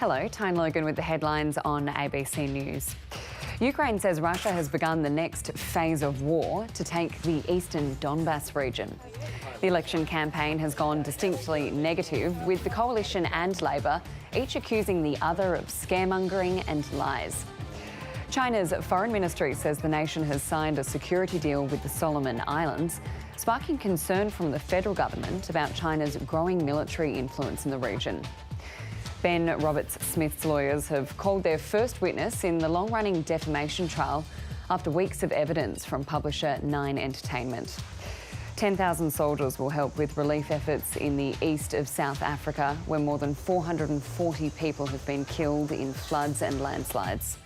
Hello, Tyne Logan with the headlines on ABC News. Ukraine says Russia has begun the next phase of war to take the eastern Donbass region. The election campaign has gone distinctly negative, with the coalition and Labor each accusing the other of scaremongering and lies. China's foreign ministry says the nation has signed a security deal with the Solomon Islands, sparking concern from the federal government about China's growing military influence in the region. Ben Roberts-Smith's lawyers have called their first witness in the long-running defamation trial after weeks of evidence from publisher Nine Entertainment. 10,000 soldiers will help with relief efforts in the east of South Africa, where more than 440 people have been killed in floods and landslides.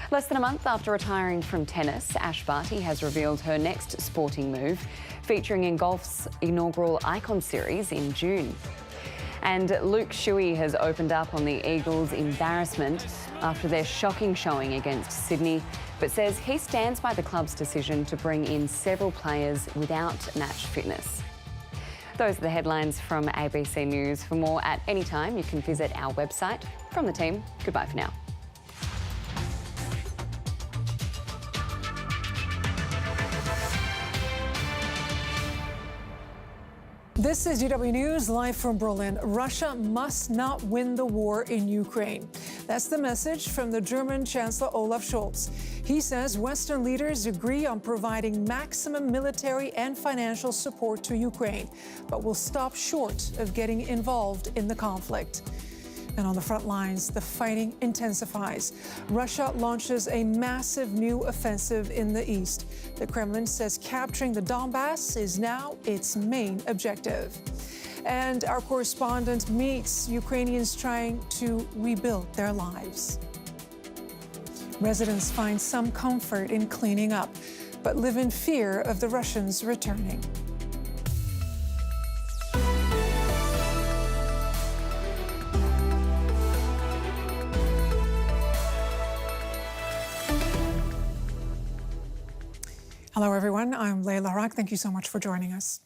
Less than a month after retiring from tennis, Ash Barty has revealed her next sporting move, featuring in golf's inaugural Icon Series in June. And Luke Shuey has opened up on the Eagles' embarrassment after their shocking showing against Sydney, but says he stands by the club's decision to bring in several players without match fitness. Those are the headlines from ABC News. For more at any time, you can visit our website. From the team, goodbye for now. This is DW News live from Berlin. Russia must not win the war in Ukraine. That's the message from the German Chancellor Olaf Scholz. He says Western leaders agree on providing maximum military and financial support to Ukraine, but will stop short of getting involved in the conflict. And on the front lines, the fighting intensifies. Russia launches a massive new offensive in the east. The Kremlin says capturing the Donbass is now its main objective. And our correspondent meets Ukrainians trying to rebuild their lives. Residents find some comfort in cleaning up, but live in fear of the Russians returning. Hello, everyone. I'm Layla Harak. Thank you so much for joining us.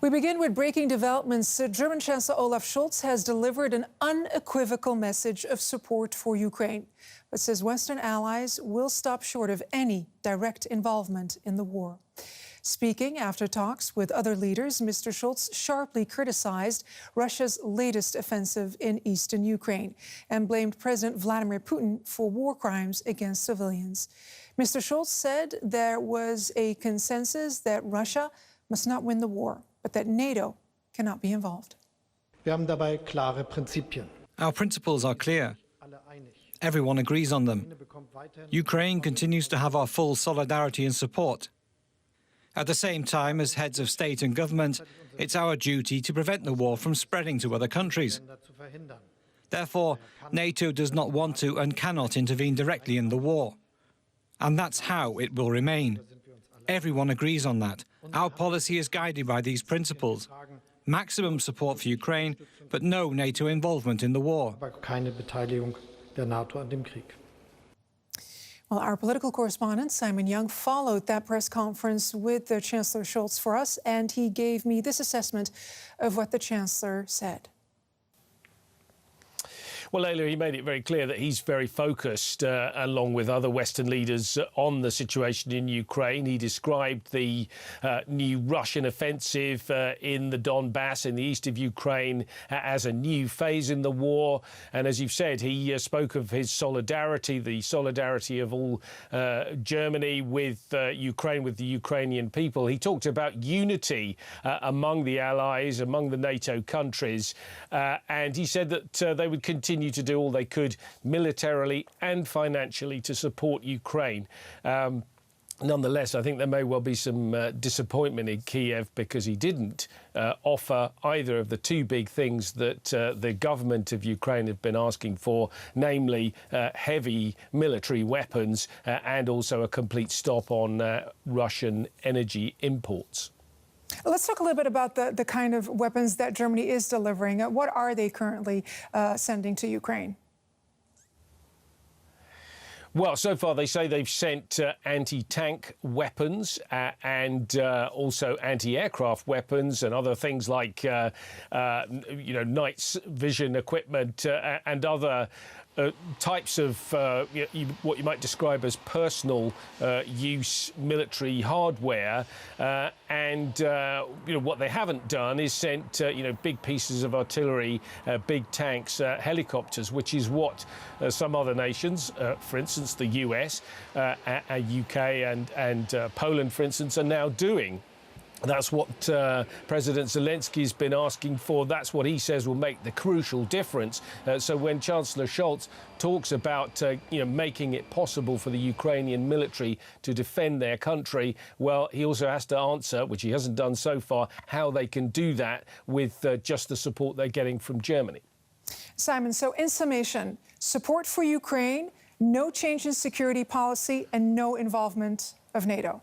We begin with breaking developments. German Chancellor Olaf Scholz has delivered an unequivocal message of support for Ukraine, but says Western allies will stop short of any direct involvement in the war. Speaking after talks with other leaders, Mr. Scholz sharply criticized Russia's latest offensive in eastern Ukraine and blamed President Vladimir Putin for war crimes against civilians. Mr. Scholz said there was a consensus that Russia must not win the war, but that NATO cannot be involved. Our principles are clear. Everyone agrees on them. Ukraine continues to have our full solidarity and support. At the same time, as heads of state and government, it's our duty to prevent the war from spreading to other countries. Therefore, NATO does not want to and cannot intervene directly in the war. And that's how it will remain. Everyone agrees on that. Our policy is guided by these principles. Maximum support for Ukraine, but no NATO involvement in the war. Well, our political correspondent, Simon Young, followed that press conference with the Chancellor Scholz for us, and he gave me this assessment of what the Chancellor said. Well, Layla, he made it very clear that he's very focused, along with other Western leaders, on the situation in Ukraine. He described the new Russian offensive in the Donbass, in the east of Ukraine, as a new phase in the war. And as you've said, he spoke of his solidarity, the solidarity of all Germany with Ukraine, with the Ukrainian people. He talked about unity among the allies, among the NATO countries, and he said that they would continue to do all they could militarily and financially to support Ukraine. Nonetheless, I think there may well be some disappointment in Kiev because he didn't offer either of the two big things that the government of Ukraine have been asking for, namely heavy military weapons and also a complete stop on Russian energy imports. Let's talk a little bit about the kind of weapons that Germany is delivering. What are they currently sending to Ukraine? Well, so far they say they've sent anti-tank weapons and also anti-aircraft weapons and other things like, night vision equipment and other types of what you might describe as personal use military hardware, and what they haven't done is sent big pieces of artillery, big tanks, helicopters, which is what some other nations, for instance the US, UK and Poland, for instance, are now doing. That's what President Zelensky's been asking for. That's what he says will make the crucial difference. So when Chancellor Scholz talks about making it possible for the Ukrainian military to defend their country, well, he also has to answer, which he hasn't done so far, how they can do that with just the support they're getting from Germany. Simon, so in summation, support for Ukraine, no change in security policy, and no involvement of NATO.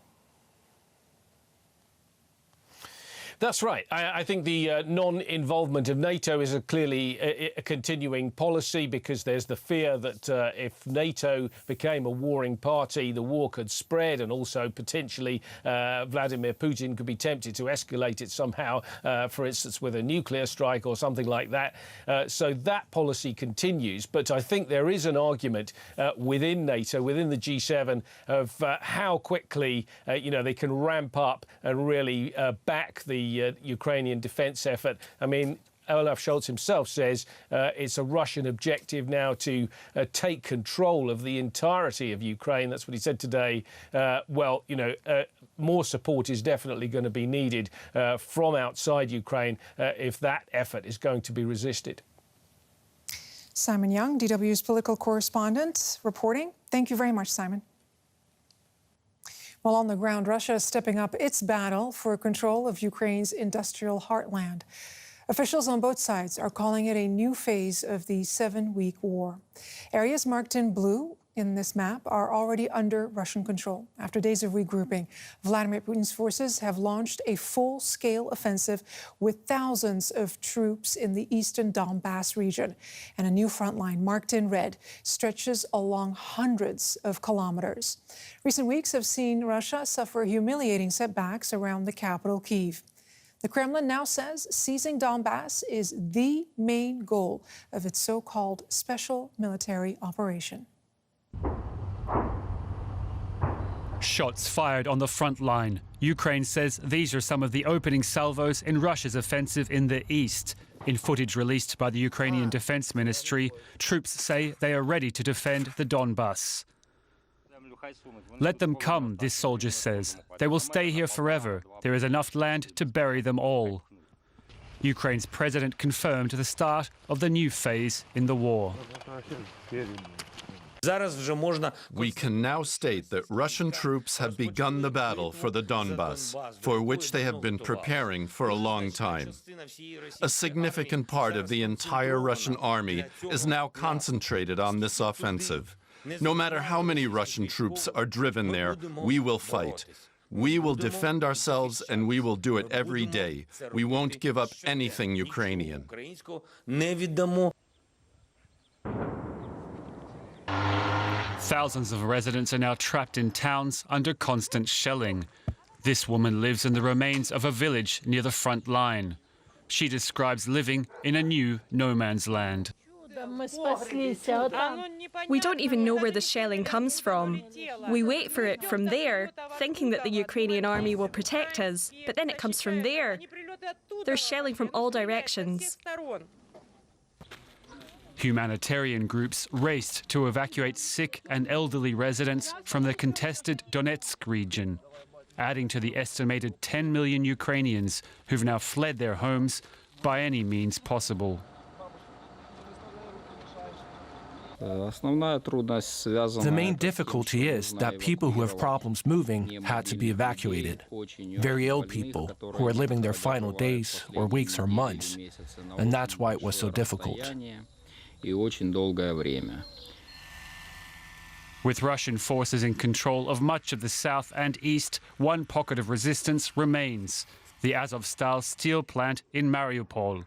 That's right. I think the non-involvement of NATO is clearly a continuing policy, because there's the fear that if NATO became a warring party, the war could spread, and also potentially Vladimir Putin could be tempted to escalate it somehow, for instance, with a nuclear strike or something like that. So that policy continues. But I think there is an argument within NATO, within the G7, of how quickly they can ramp up and really back the Ukrainian defence effort. I mean, Olaf Scholz himself says it's a Russian objective now to take control of the entirety of Ukraine. That's what he said today. More support is definitely going to be needed from outside Ukraine if that effort is going to be resisted. Simon Young, DW's political correspondent, reporting. Thank you very much, Simon. While on the ground, Russia is stepping up its battle for control of Ukraine's industrial heartland. Officials on both sides are calling it a new phase of the 7-week war. Areas marked in blue in this map are already under Russian control. After days of regrouping, Vladimir Putin's forces have launched a full-scale offensive with thousands of troops in the eastern Donbass region. And a new front line, marked in red, stretches along hundreds of kilometers. Recent weeks have seen Russia suffer humiliating setbacks around the capital, Kyiv. The Kremlin now says seizing Donbass is the main goal of its so-called special military operation. Shots fired on the front line. Ukraine says these are some of the opening salvos in Russia's offensive in the east. In footage released by the Ukrainian Defense Ministry, troops say they are ready to defend the Donbass. Let them come, this soldier says. They will stay here forever. There is enough land to bury them all. Ukraine's president confirmed the start of the new phase in the war. We can now state that Russian troops have begun the battle for the Donbass, for which they have been preparing for a long time. A significant part of the entire Russian army is now concentrated on this offensive. No matter how many Russian troops are driven there, we will fight. We will defend ourselves, and we will do it every day. We won't give up anything Ukrainian. Thousands of residents are now trapped in towns under constant shelling. This woman lives in the remains of a village near the front line. She describes living in a new no-man's land. We don't even know where the shelling comes from. We wait for it from there, thinking that the Ukrainian army will protect us, but then it comes from there. There's shelling from all directions. Humanitarian groups raced to evacuate sick and elderly residents from the contested Donetsk region, adding to the estimated 10 million Ukrainians who've now fled their homes by any means possible. The main difficulty is that people who have problems moving had to be evacuated. Very ill people who are living their final days or weeks or months. And that's why it was so difficult. With Russian forces in control of much of the south and east, one pocket of resistance remains: the Azovstal steel plant in Mariupol.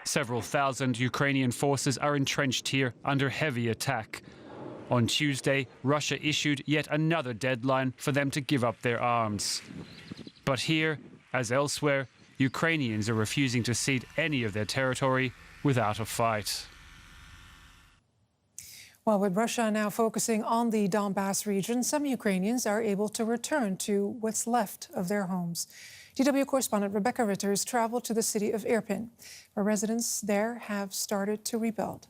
Several thousand Ukrainian forces are entrenched here under heavy attack. On Tuesday, Russia issued yet another deadline for them to give up their arms. But here, as elsewhere, Ukrainians are refusing to cede any of their territory without a fight. Well, with Russia now focusing on the Donbas region, some Ukrainians are able to return to what's left of their homes. DW correspondent Rebecca Ritters traveled to the city of Irpin, where residents there have started to rebuild.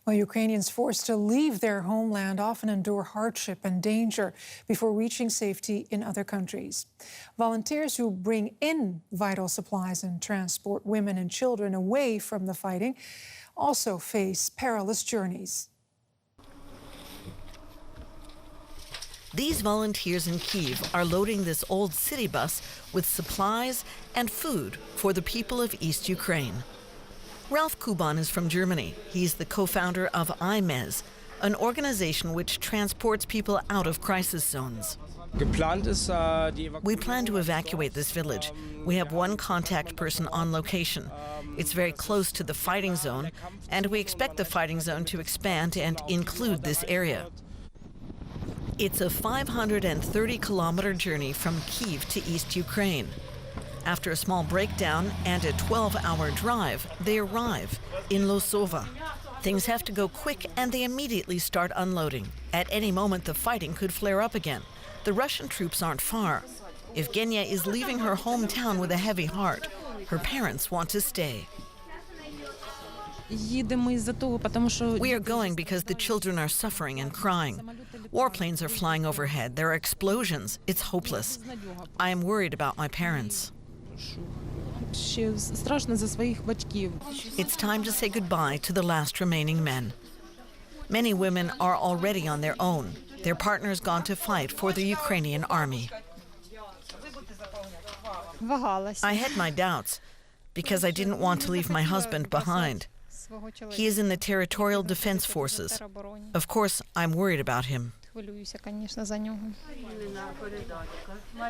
Well, Ukrainians forced to leave their homeland often endure hardship and danger before reaching safety in other countries. Volunteers who bring in vital supplies and transport women and children away from the fighting also face perilous journeys. These volunteers in Kyiv are loading this old city bus with supplies and food for the people of East Ukraine. Ralph Kuban is from Germany. He's the co-founder of IMEZ, an organization which transports people out of crisis zones. We plan to evacuate this village. We have one contact person on location. It's very close to the fighting zone, and we expect the fighting zone to expand and include this area. It's a 530-kilometer journey from Kyiv to East Ukraine. After a small breakdown and a 12-hour drive, they arrive in Losova. Things have to go quick, and they immediately start unloading. At any moment, the fighting could flare up again. The Russian troops aren't far. Evgenia is leaving her hometown with a heavy heart. Her parents want to stay. We are going because the children are suffering and crying. Warplanes are flying overhead. There are explosions. It's hopeless. I am worried about my parents. It's time to say goodbye to the last remaining men. Many women are already on their own. Their partners gone to fight for the Ukrainian army. I had my doubts because I didn't want to leave my husband behind. He is in the territorial defense forces. Of course, I'm worried about him.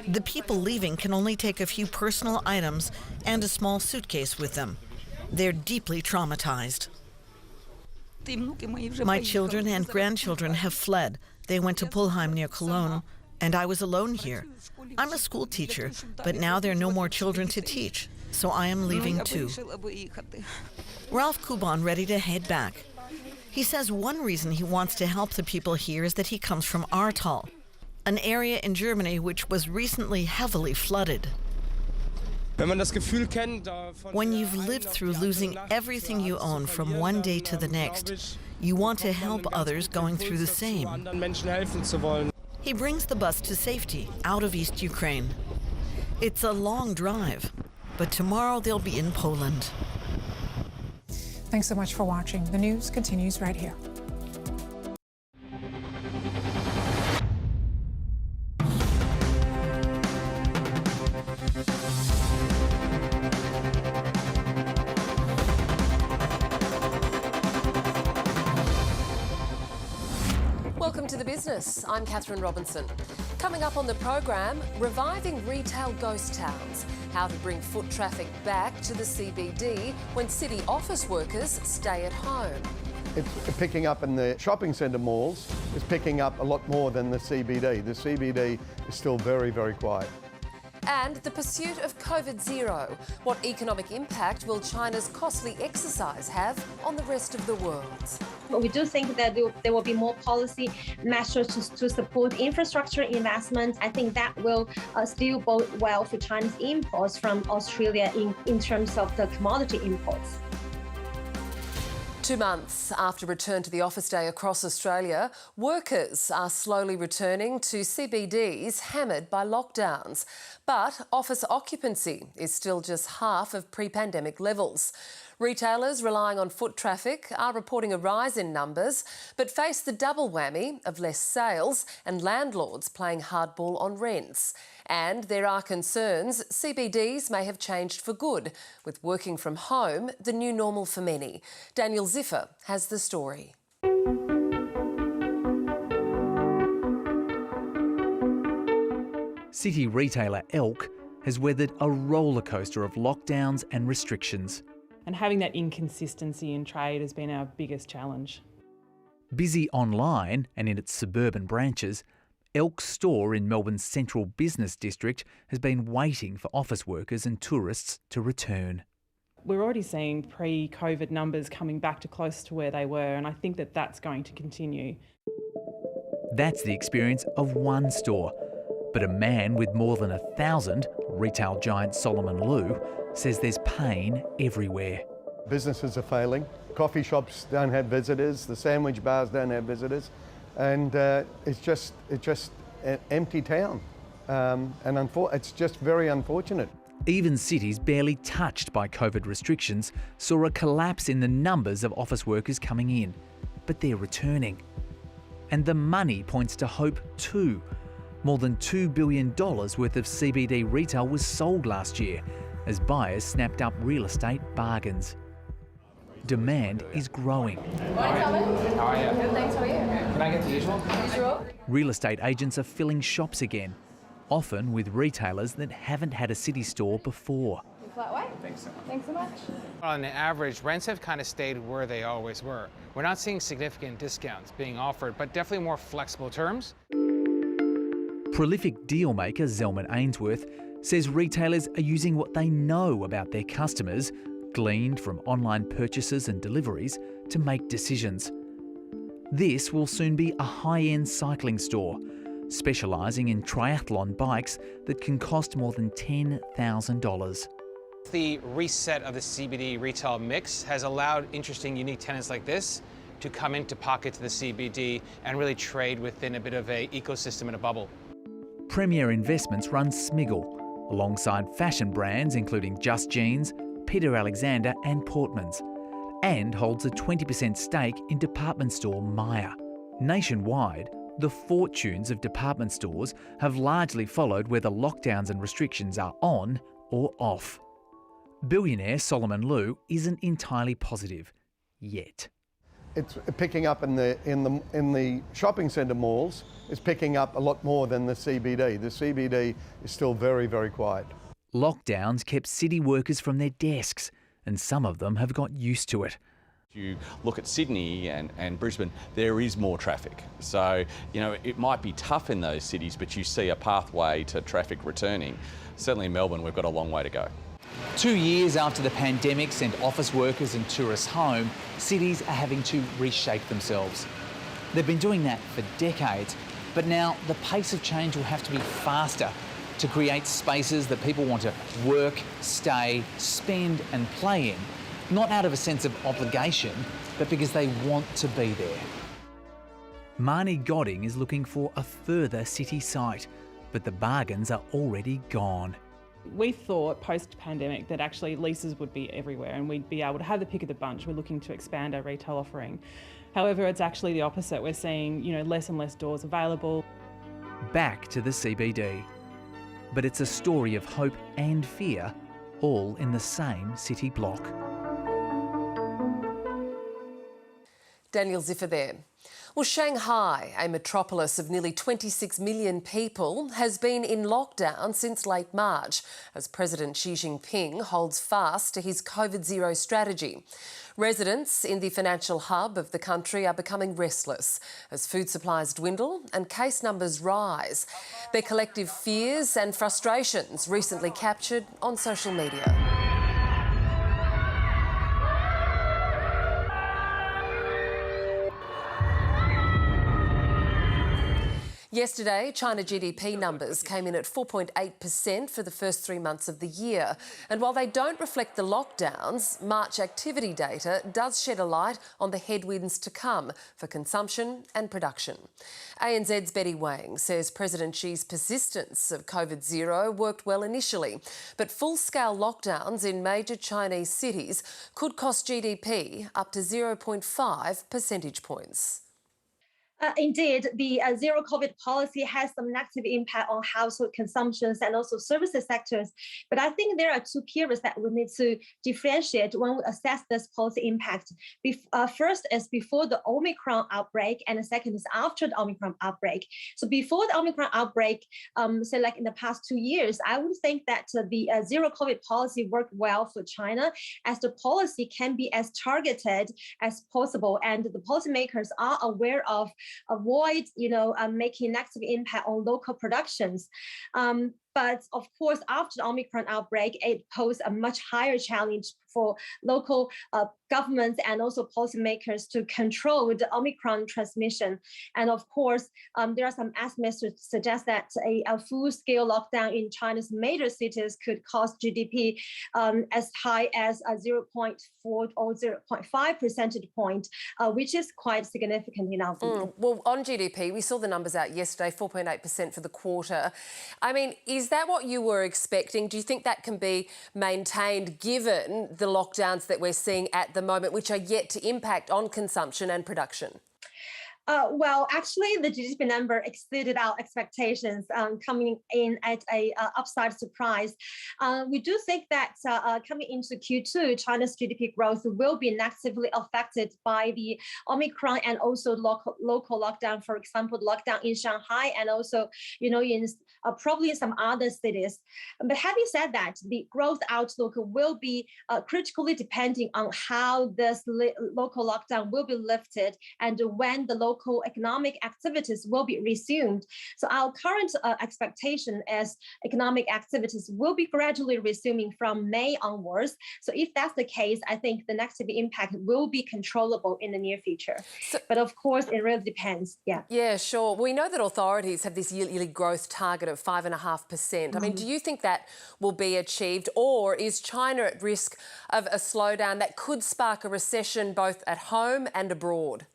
The people leaving can only take a few personal items and a small suitcase with them. They're deeply traumatized. My children and grandchildren have fled. They went to Pulheim near Cologne, and I was alone here. I'm a school teacher, but now there are no more children to teach, so I am leaving too. Ralph Kuban ready to head back. He says one reason he wants to help the people here is that he comes from Ahrtal, an area in Germany which was recently heavily flooded. When you've lived through losing everything you own from one day to the next, you want to help others going through the same. He brings the bus to safety out of East Ukraine. It's a long drive, but tomorrow they'll be in Poland. Thanks so much for watching. The news continues right here. Welcome to The Business. I'm Catherine Robinson. Coming up on the program, reviving retail ghost towns, how to bring foot traffic back to the CBD when city office workers stay at home. It's picking up in the shopping centre malls. It's picking up a lot more than the CBD. The CBD is still very, very quiet. And the pursuit of COVID-0. What economic impact will China's costly exercise have on the rest of the world? But we do think that there will be more policy measures to support infrastructure investment. I think that will still bode well for China's imports from Australia in terms of the commodity imports. 2 months after return to the office day across Australia, workers are slowly returning to CBDs hammered by lockdowns. But office occupancy is still just half of pre-pandemic levels. Retailers relying on foot traffic are reporting a rise in numbers, but face the double whammy of less sales and landlords playing hardball on rents. And there are concerns CBDs may have changed for good, with working from home the new normal for many. Daniel Ziffer has the story. City retailer Elk has weathered a roller coaster of lockdowns and restrictions. And having that inconsistency in trade has been our biggest challenge. Busy online and in its suburban branches, Elk's store in Melbourne's central business district has been waiting for office workers and tourists to return. We're already seeing pre-COVID numbers coming back to close to where they were, and I think that that's going to continue. That's the experience of one store. But a man with more than 1,000, retail giant Solomon Lew, says there's pain everywhere. Businesses are failing. Coffee shops don't have visitors. The sandwich bars don't have visitors. And it's just an empty town. And it's just very unfortunate. Even cities barely touched by COVID restrictions saw a collapse in the numbers of office workers coming in. But they're returning. And the money points to hope too. More than $2 billion worth of CBD retail was sold last year as buyers snapped up real estate bargains. Demand is growing. Morning, Thomas. How are you? Good, thanks. How are you? Can I get the usual? Usual. Real estate agents are filling shops again, often with retailers that haven't had a city store before. You flat white? Thanks so much. Thanks so much. On average, rents have kind of stayed where they always were. We're not seeing significant discounts being offered, but definitely more flexible terms. Prolific deal maker Zelman Ainsworth says retailers are using what they know about their customers, gleaned from online purchases and deliveries, to make decisions. This will soon be a high-end cycling store, specialising in triathlon bikes that can cost more than $10,000. The reset of the CBD retail mix has allowed interesting, unique tenants like this to come into pockets of the CBD and really trade within a bit of an ecosystem and a bubble. Premier Investments runs Smiggle, alongside fashion brands including Just Jeans, Peter Alexander and Portmans, and holds a 20% stake in department store Myer. Nationwide, the fortunes of department stores have largely followed whether lockdowns and restrictions are on or off. Billionaire Solomon Lew isn't entirely positive yet. It's picking up in the shopping centre malls. It's picking up a lot more than the CBD. The CBD is still very, very quiet. Lockdowns kept city workers from their desks, and some of them have got used to it. You look at Sydney and Brisbane, there is more traffic. So, it might be tough in those cities, but you see a pathway to traffic returning. Certainly in Melbourne, we've got a long way to go. 2 years after the pandemic sent office workers and tourists home, cities are having to reshape themselves. They've been doing that for decades, but now the pace of change will have to be faster to create spaces that people want to work, stay, spend and play in, not out of a sense of obligation, but because they want to be there. Marnie Godding is looking for a further city site, but the bargains are already gone. We thought post-pandemic that actually leases would be everywhere and we'd be able to have the pick of the bunch. We're looking to expand our retail offering. However, it's actually the opposite. We're seeing, less and less doors available. Back to the CBD. But it's a story of hope and fear, all in the same city block. Daniel Ziffer there. Well, Shanghai, a metropolis of nearly 26 million people, has been in lockdown since late March as President Xi Jinping holds fast to his COVID-0 strategy. Residents in the financial hub of the country are becoming restless as food supplies dwindle and case numbers rise. Their collective fears and frustrations recently captured on social media. Yesterday, China GDP numbers came in at 4.8% for the first 3 months of the year. And while they don't reflect the lockdowns, March activity data does shed a light on the headwinds to come for consumption and production. ANZ's Betty Wang says President Xi's persistence of COVID-0 worked well initially, but full-scale lockdowns in major Chinese cities could cost GDP up to 0.5 percentage points. Indeed, the zero COVID policy has some negative impact on household consumptions and also services sectors. But I think there are two periods that we need to differentiate when we assess this policy impact. First is before the Omicron outbreak, and the second is after the Omicron outbreak. So before the Omicron outbreak, say like in the past 2 years, I would think that the zero COVID policy worked well for China, as the policy can be as targeted as possible, and the policymakers are aware of avoid, making negative impact on local productions. But of course, after the Omicron outbreak, it posed a much higher challenge for local governments and also policymakers to control the Omicron transmission. And of course, there are some estimates to suggest that a full-scale lockdown in China's major cities could cost GDP as high as 0.4 or 0.5 percentage point, which is quite significant in our view. Well, on GDP, we saw the numbers out yesterday, 4.8% for the quarter. I mean, is that what you were expecting? Do you think that can be maintained given the lockdowns that we're seeing at the moment, which are yet to impact on consumption and production? Well, actually, the GDP number exceeded our expectations, coming in at a upside surprise. We do think that coming into Q2, China's GDP growth will be negatively affected by the Omicron and also local lockdown, for example, lockdown in Shanghai and also, in probably some other cities. But having said that, the growth outlook will be critically depending on how this local lockdown will be lifted and when the local economic activities will be resumed. So our current expectation is economic activities will be gradually resuming from May onwards. So if that's the case, I think the negative impact will be controllable in the near future. But of course, it really depends. Yeah. Yeah, sure. We know that authorities have this yearly growth target of 5.5%. I mean, do you think that will be achieved, or is China at risk of a slowdown that could spark a recession both at home and abroad?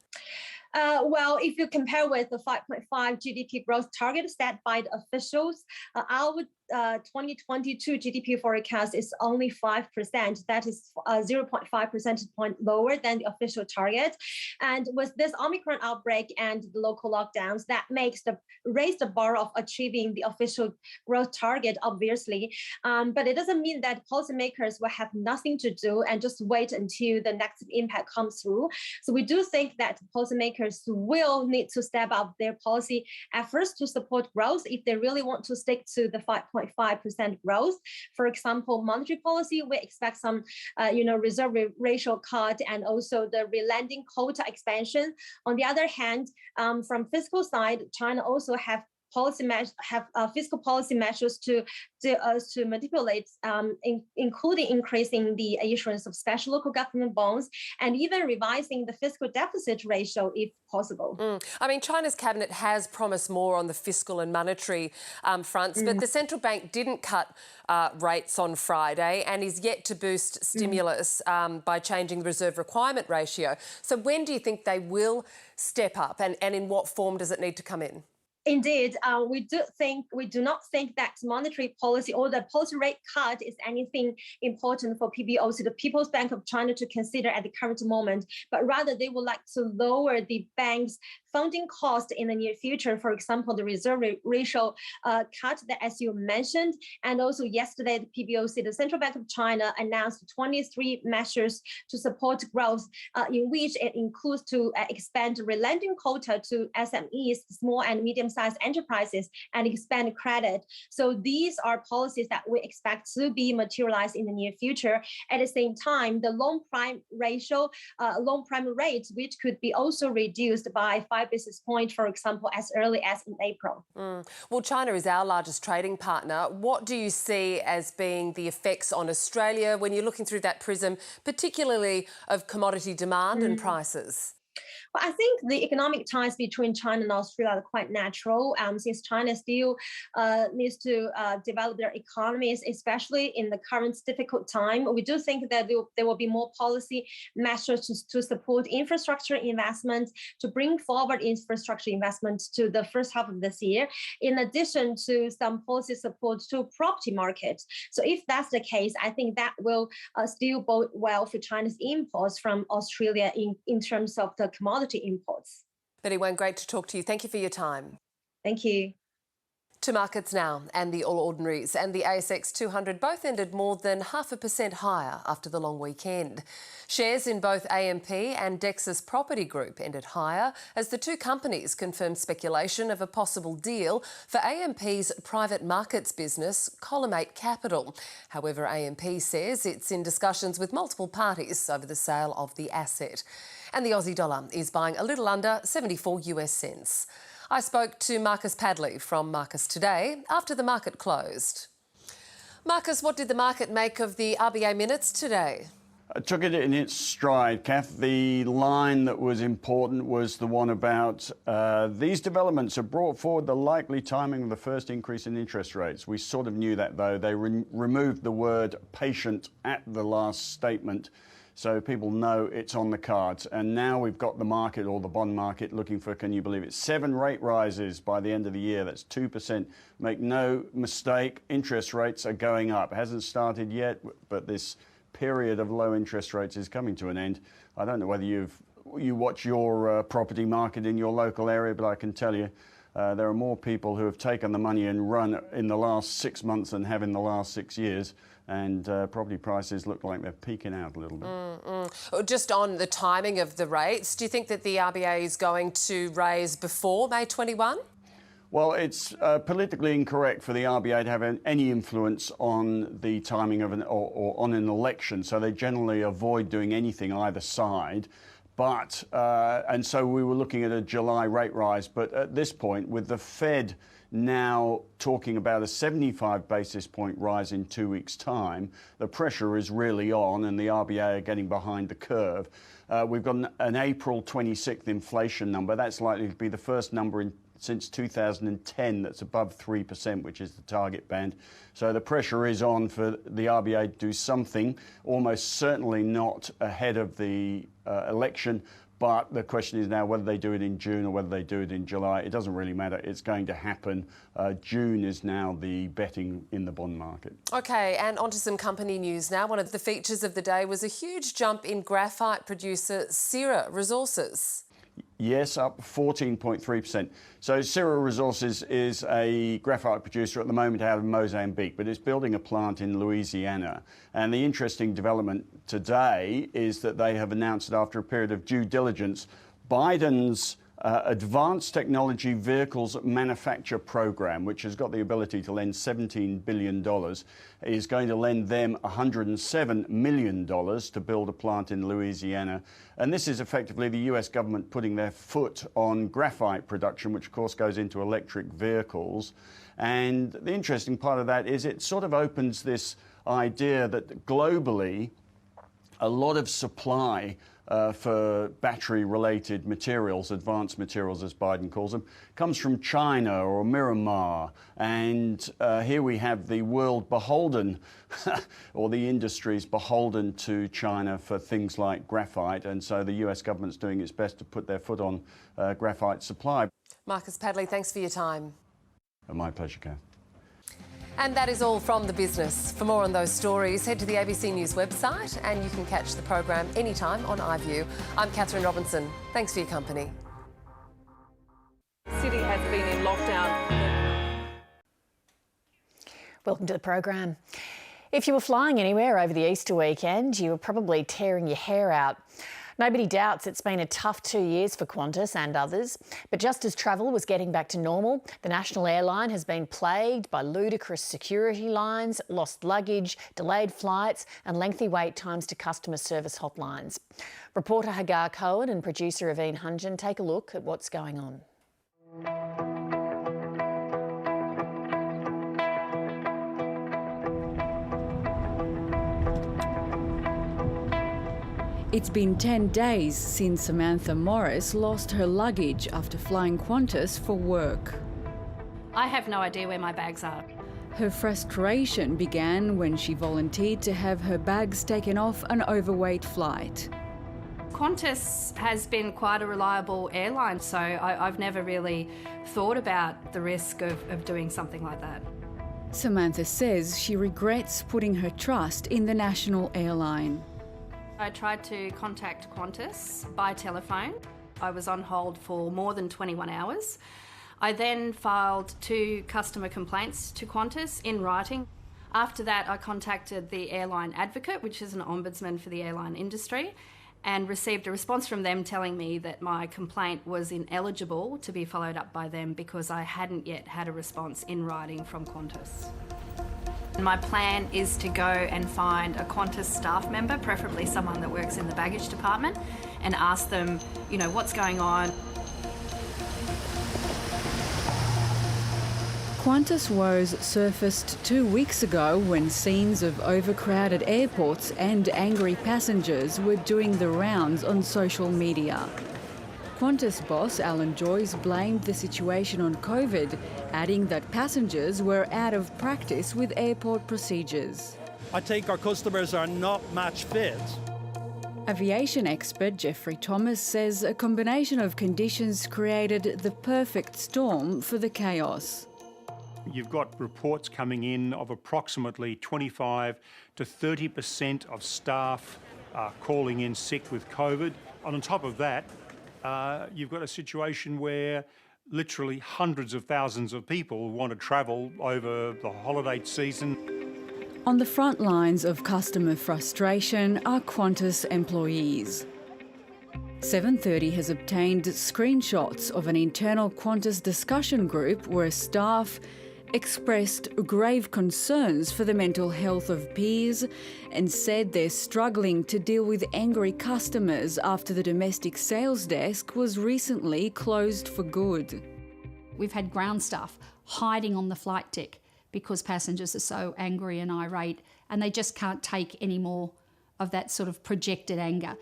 Well, if you compare with the 5.5 GDP growth target set by the officials, our 2022 GDP forecast is only 5%. That is 0.5 percentage point lower than the official target. And with this Omicron outbreak and the local lockdowns, that raise the bar of achieving the official growth target, obviously. But it doesn't mean that policymakers will have nothing to do and just wait until the negative impact comes through. So we do think that policymakers will need to step up their policy efforts to support growth if they really want to stick to the 5.5% growth. For example, monetary policy, we expect some, reserve ratio cut and also the relending quota expansion. On the other hand, from fiscal side, China also have fiscal policy measures to manipulate, including increasing the issuance of special local government bonds and even revising the fiscal deficit ratio if possible. I mean, China's cabinet has promised more on the fiscal and monetary fronts, but the central bank didn't cut rates on Friday and is yet to boost stimulus by changing the reserve requirement ratio. So when do you think they will step up, and in what form does it need to come in? Indeed, we do not think that monetary policy or the policy rate cut is anything important for PBOC, the People's Bank of China, to consider at the current moment, but rather they would like to lower the bank's funding cost in the near future. For example, the reserve ratio cut that, as you mentioned, and also yesterday, the PBOC, the Central Bank of China, announced 23 measures to support growth, in which it includes to expand relending quota to SMEs, small and medium-sized enterprises, and expand credit. So these are policies that we expect to be materialized in the near future. At the same time, the loan prime rate, which could be also reduced by 5 basis points, for example, as early as in April. Well, China is our largest trading partner. What do you see as being the effects on Australia when you're looking through that prism, particularly of commodity demand and prices? Well, I think the economic ties between China and Australia are quite natural, since China still needs to develop their economies, especially in the current difficult time. We do think that there will be more policy measures to support infrastructure investment, to bring forward infrastructure investment to the first half of this year, in addition to some policy support to property markets. So if that's the case, I think that will still bode well for China's imports from Australia in terms of the commodity imports. Betty Wayne, great to talk to you. Thank you for your time. Thank you. To markets now, and the All Ordinaries and the ASX 200 both ended more than 0.5% higher after the long weekend. Shares in both AMP and Dexus Property Group ended higher as the two companies confirmed speculation of a possible deal for AMP's private markets business, Collimate Capital. However, AMP says it's in discussions with multiple parties over the sale of the asset. And the Aussie dollar is buying a little under 74 US cents. I spoke to Marcus Padley from Marcus Today after the market closed. Marcus, what did the market make of the RBA minutes today? I took it in its stride, Kath. The line that was important was the one about these developments have brought forward the likely timing of the first increase in interest rates. We sort of knew that, though. They removed the word patient at the last statement, so people know it's on the cards. And now we've got the market, or the bond market, looking for, can you believe it, 7 rate rises by the end of the year. That's 2%. Make no mistake, interest rates are going up. It hasn't started yet, but this period of low interest rates is coming to an end. I don't know whether you watch your property market in your local area, but I can tell you there are more people who have taken the money and run in the last 6 months than have in the last 6 years. And property prices look like they're peaking out a little bit. Just on the timing of the rates, do you think that the RBA is going to raise before May 21? Well, it's politically incorrect for the RBA to have any influence on the timing of or on an election, so they generally avoid doing anything either side. But and so we were looking at a July rate rise, but at this point, with the Fed now talking about a 75 basis point rise in 2 weeks' time, the pressure is really on, and the RBA are getting behind the curve. We've got an April 26th inflation number. That's likely to be the first number since 2010 that's above 3%, which is the target band. So the pressure is on for the RBA to do something, almost certainly not ahead of the election. But the question is now whether they do it in June or whether they do it in July. It doesn't really matter. It's going to happen. June is now the betting in the bond market. OK, and onto some company news now. One of the features of the day was a huge jump in graphite producer Sierra Resources. Yes, up 14.3%. So Sierra Resources is a graphite producer at the moment out of Mozambique, but it's building a plant in Louisiana. And the interesting development today is that they have announced that after a period of due diligence, Biden's Advanced Technology Vehicles Manufacture Program, which has got the ability to lend $17 billion, is going to lend them $107 million to build a plant in Louisiana. And this is effectively the US government putting their foot on graphite production, which of course goes into electric vehicles. And the interesting part of that is it sort of opens this idea that globally a lot of supply for battery-related materials, advanced materials as Biden calls them, comes from China or Myanmar. And here we have the world beholden, or the industries beholden to China for things like graphite. And so the US government's doing its best to put their foot on graphite supply. Marcus Padley, thanks for your time. My pleasure, Kath. And that is all from The Business. For more on those stories, head to the ABC News website and you can catch the program anytime on iView. I'm Catherine Robinson. Thanks for your company. The city has been in lockdown. Welcome to the program. If you were flying anywhere over the Easter weekend, you were probably tearing your hair out. Nobody doubts it's been a tough 2 years for Qantas and others, but just as travel was getting back to normal, the national airline has been plagued by ludicrous security lines, lost luggage, delayed flights and lengthy wait times to customer service hotlines. Reporter Hagar Cohen and producer Aveen Hunjan take a look at what's going on. It's been 10 days since Samantha Morris lost her luggage after flying Qantas for work. I have no idea where my bags are. Her frustration began when she volunteered to have her bags taken off an overweight flight. Qantas has been quite a reliable airline, so I've never really thought about the risk of doing something like that. Samantha says she regrets putting her trust in the national airline. I tried to contact Qantas by telephone. I was on hold for more than 21 hours. I then filed 2 customer complaints to Qantas in writing. After that, I contacted the Airline Advocate, which is an ombudsman for the airline industry, and received a response from them telling me that my complaint was ineligible to be followed up by them because I hadn't yet had a response in writing from Qantas. My plan is to go and find a Qantas staff member, preferably someone that works in the baggage department, and ask them, you know, what's going on. Qantas woes surfaced 2 weeks ago when scenes of overcrowded airports and angry passengers were doing the rounds on social media. Qantas boss Alan Joyce blamed the situation on COVID, adding that passengers were out of practice with airport procedures. I think our customers are not match fit. Aviation expert Jeffrey Thomas says a combination of conditions created the perfect storm for the chaos. You've got reports coming in of approximately 25 to 30% of staff calling in sick with COVID. On top of that, you've got a situation where literally hundreds of thousands of people want to travel over the holiday season. On the front lines of customer frustration are Qantas employees. 730 has obtained screenshots of an internal Qantas discussion group where staff expressed grave concerns for the mental health of peers and said they're struggling to deal with angry customers after the domestic sales desk was recently closed for good. We've had ground staff hiding on the flight deck because passengers are so angry and irate and they just can't take any more of that sort of projected anger.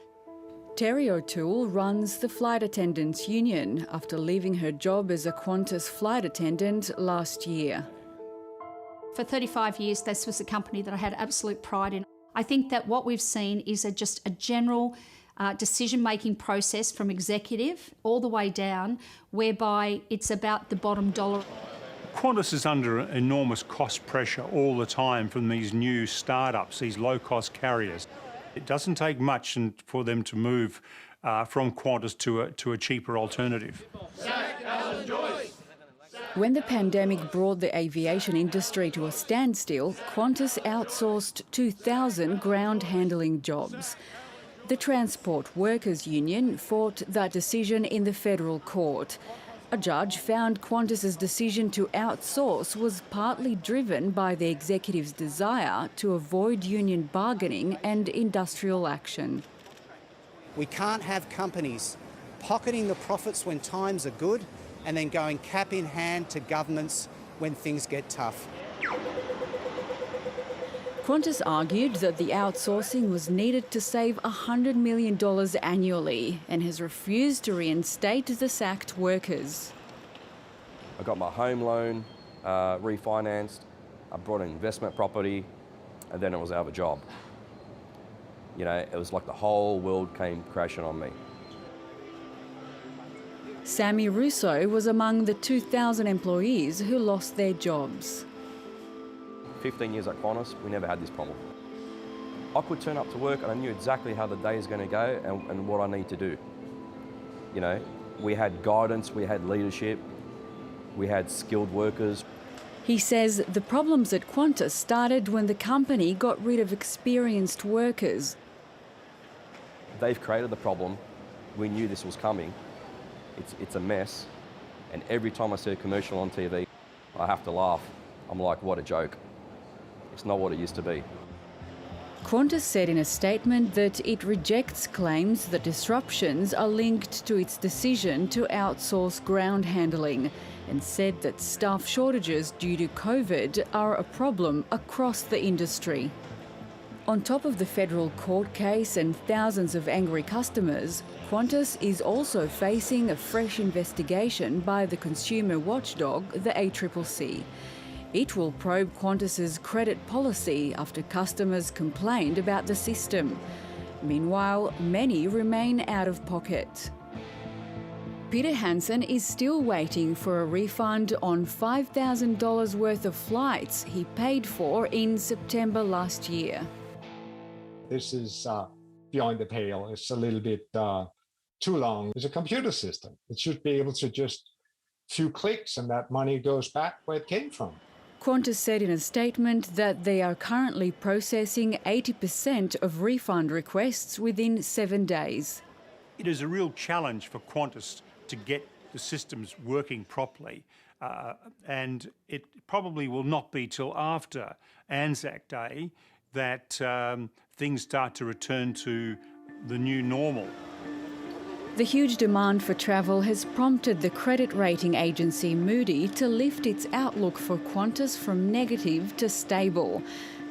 Terry O'Toole runs the Flight Attendants Union after leaving her job as a Qantas flight attendant last year. For 35 years, this was a company that I had absolute pride in. I think that what we've seen is just a general decision-making process from executive all the way down, whereby it's about the bottom dollar. Qantas is under enormous cost pressure all the time from these new startups, these low-cost carriers. It doesn't take much for them to move from Qantas to a cheaper alternative. When the pandemic brought the aviation industry to a standstill, Qantas outsourced 2,000 ground handling jobs. The Transport Workers Union fought that decision in the federal court. A judge found Qantas's decision to outsource was partly driven by the executive's desire to avoid union bargaining and industrial action. We can't have companies pocketing the profits when times are good and then going cap in hand to governments when things get tough. Qantas argued that the outsourcing was needed to save $100 million annually and has refused to reinstate the sacked workers. I got my home loan refinanced, I brought an investment property, and then I was out of a job. You know, it was like the whole world came crashing on me. Sammy Russo was among the 2,000 employees who lost their jobs. 15 years at Qantas, we never had this problem. I could turn up to work and I knew exactly how the day is going to go and what I need to do. You know, we had guidance, we had leadership, we had skilled workers. He says the problems at Qantas started when the company got rid of experienced workers. They've created the problem. We knew this was coming. It's a mess. And every time I see a commercial on TV, I have to laugh. I'm like, what a joke. It's not what it used to be. Qantas said in a statement that it rejects claims that disruptions are linked to its decision to outsource ground handling and said that staff shortages due to COVID are a problem across the industry. On top of the federal court case and thousands of angry customers, Qantas is also facing a fresh investigation by the consumer watchdog, the ACCC. It will probe Qantas's credit policy after customers complained about the system. Meanwhile, many remain out of pocket. Peter Hansen is still waiting for a refund on $5,000 worth of flights he paid for in September last year. This is beyond the pale. It's a little bit too long is a computer system. It should be able to just few clicks and that money goes back where it came from. Qantas said in a statement that they are currently processing 80% of refund requests within 7 days. It is a real challenge for Qantas to get the systems working properly, and it probably will not be till after Anzac Day that things start to return to the new normal. The huge demand for travel has prompted the credit rating agency Moody to lift its outlook for Qantas from negative to stable.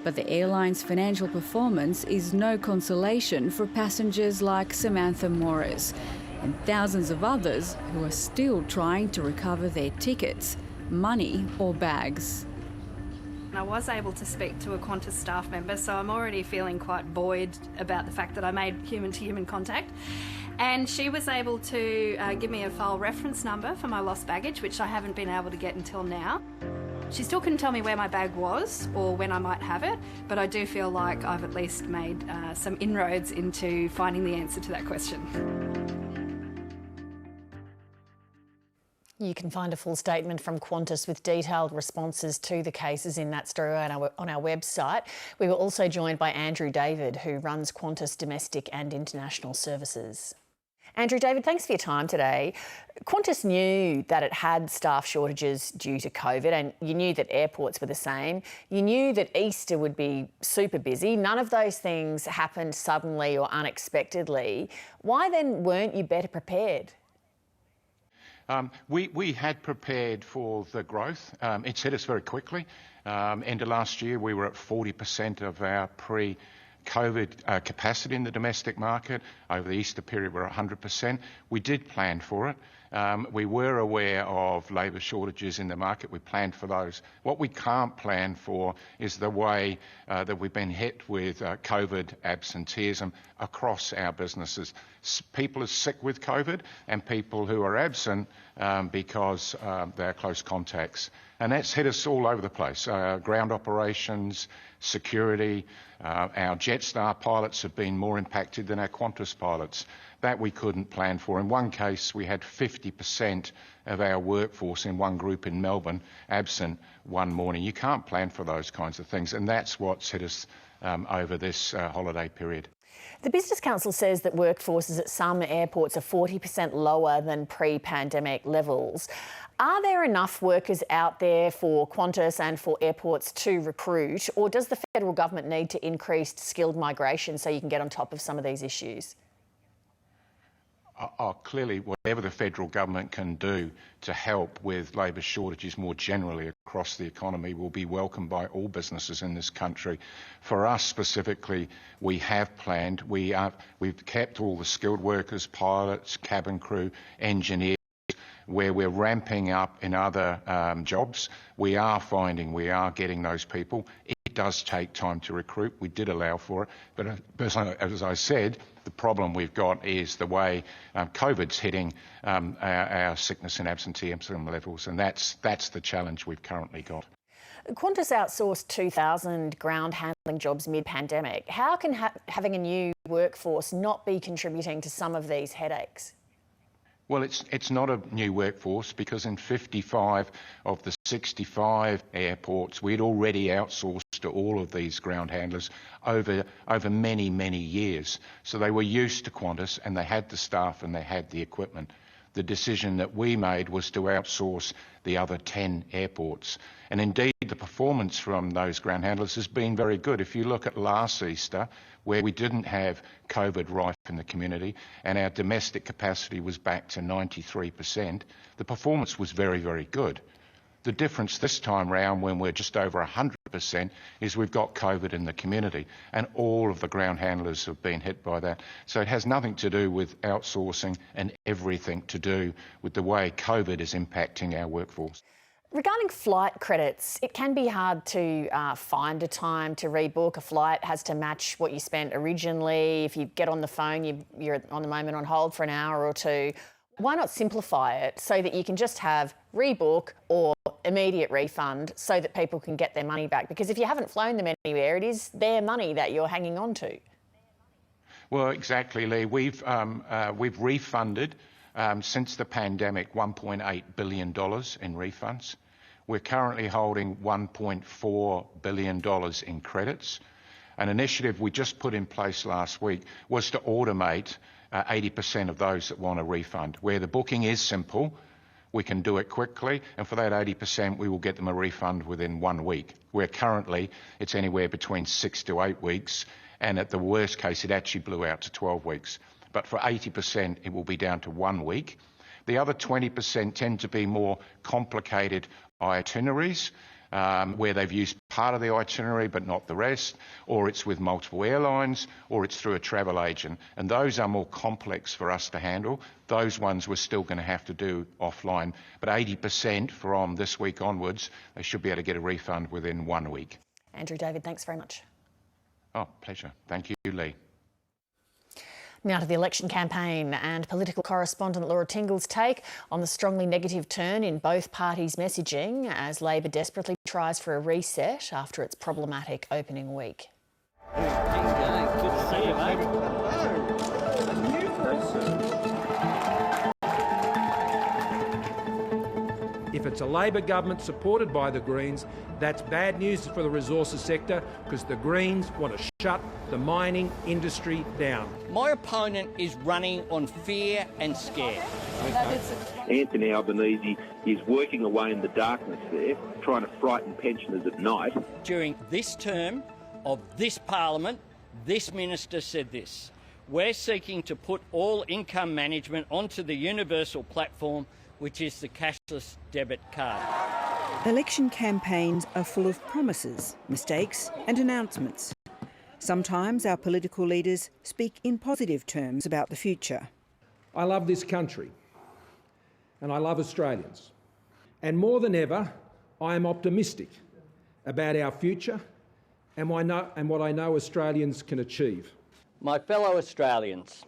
But the airline's financial performance is no consolation for passengers like Samantha Morris and thousands of others who are still trying to recover their tickets, money or bags. I was able to speak to a Qantas staff member, so I'm already feeling quite buoyed about the fact that I made human-to-human contact. And she was able to give me a file reference number for my lost baggage, which I haven't been able to get until now. She still couldn't tell me where my bag was or when I might have it, but I do feel like I've at least made some inroads into finding the answer to that question. You can find a full statement from Qantas with detailed responses to the cases in that story on our website. We were also joined by Andrew David, who runs Qantas Domestic and International Services. Andrew David, thanks for your time today. Qantas knew that it had staff shortages due to COVID, and you knew that airports were the same. You knew that Easter would be super busy. None of those things happened suddenly or unexpectedly. Why then weren't you better prepared? We had prepared for the growth. It's hit us very quickly. End of last year, we were at 40% of our pre-COVID capacity in the domestic market. Over the Easter period, we're at 100%. We did plan for it. We were aware of labour shortages in the market. We planned for those. What we can't plan for is the way that we've been hit with COVID absenteeism across our businesses. People are sick with COVID and people who are absent because they're close contacts. And that's hit us all over the place. Ground operations, security, our Jetstar pilots have been more impacted than our Qantas pilots. That we couldn't plan for. In one case, we had 50% of our workforce in one group in Melbourne absent one morning. You can't plan for those kinds of things, and that's what's hit us over this holiday period. The Business Council says that workforces at some airports are 40% lower than pre-pandemic levels. Are there enough workers out there for Qantas and for airports to recruit, or does the federal government need to increase skilled migration so you can get on top of some of these issues? Clearly, whatever the federal government can do to help with labour shortages more generally across the economy will be welcomed by all businesses in this country. For us specifically, we have planned. We've kept all the skilled workers, pilots, cabin crew, engineers, where we're ramping up in other jobs. We are finding we are getting those people. It does take time to recruit. We did allow for it. But as I said, the problem we've got is the way COVID's hitting our sickness and absenteeism levels, and that's the challenge we've currently got. Qantas outsourced 2,000 ground handling jobs mid-pandemic. How can having a new workforce not be contributing to some of these headaches? Well, it's not a new workforce because in 55 of the 65 airports, we'd already outsourced to all of these ground handlers over many, many years. So they were used to Qantas and they had the staff and they had the equipment. The decision that we made was to outsource the other 10 airports. And indeed, the performance from those ground handlers has been very good. If you look at last Easter, where we didn't have COVID rife in the community and our domestic capacity was back to 93%, the performance was very, very good. The difference this time round, when we're just over 100%, is we've got COVID in the community and all of the ground handlers have been hit by that. So it has nothing to do with outsourcing and everything to do with the way COVID is impacting our workforce. Regarding flight credits, it can be hard to find a time to rebook. A flight has to match what you spent originally. If you get on the phone, you're on the moment on hold for an hour or two. Why not simplify it so that you can just have rebook or immediate refund so that people can get their money back? Because if you haven't flown them anywhere, it is their money that you're hanging on to. Well, exactly, Lee. We've refunded since the pandemic $1.8 billion in refunds. We're currently holding $1.4 billion in credits. An initiative we just put in place last week was to automate 80% of those that want a refund. Where the booking is simple, we can do it quickly, and for that 80% we will get them a refund within 1 week. Where currently it's anywhere between 6 to 8 weeks, and at the worst case it actually blew out to 12 weeks. But for 80% it will be down to 1 week. The other 20% tend to be more complicated itineraries, where they've used part of the itinerary but not the rest, or it's with multiple airlines, or it's through a travel agent. And those are more complex for us to handle. Those ones we're still going to have to do offline. But 80% from this week onwards, they should be able to get a refund within 1 week. Andrew David, thanks very much. Oh, pleasure. Thank you, Lee. Now to the election campaign and political correspondent Laura Tingle's take on the strongly negative turn in both parties' messaging as Labor desperately tries for a reset after its problematic opening week. Good to see you, mate. If it's a Labor government supported by the Greens, that's bad news for the resources sector because the Greens want to shut the mining industry down. My opponent is running on fear and scare. Anthony Albanese is working away in the darkness there, trying to frighten pensioners at night. During this term of this parliament, this minister said this: we're seeking to put all income management onto the universal platform, which is the cashless debit card. Election campaigns are full of promises, mistakes and announcements. Sometimes our political leaders speak in positive terms about the future. I love this country and I love Australians. And more than ever, I am optimistic about our future and what I know Australians can achieve. My fellow Australians,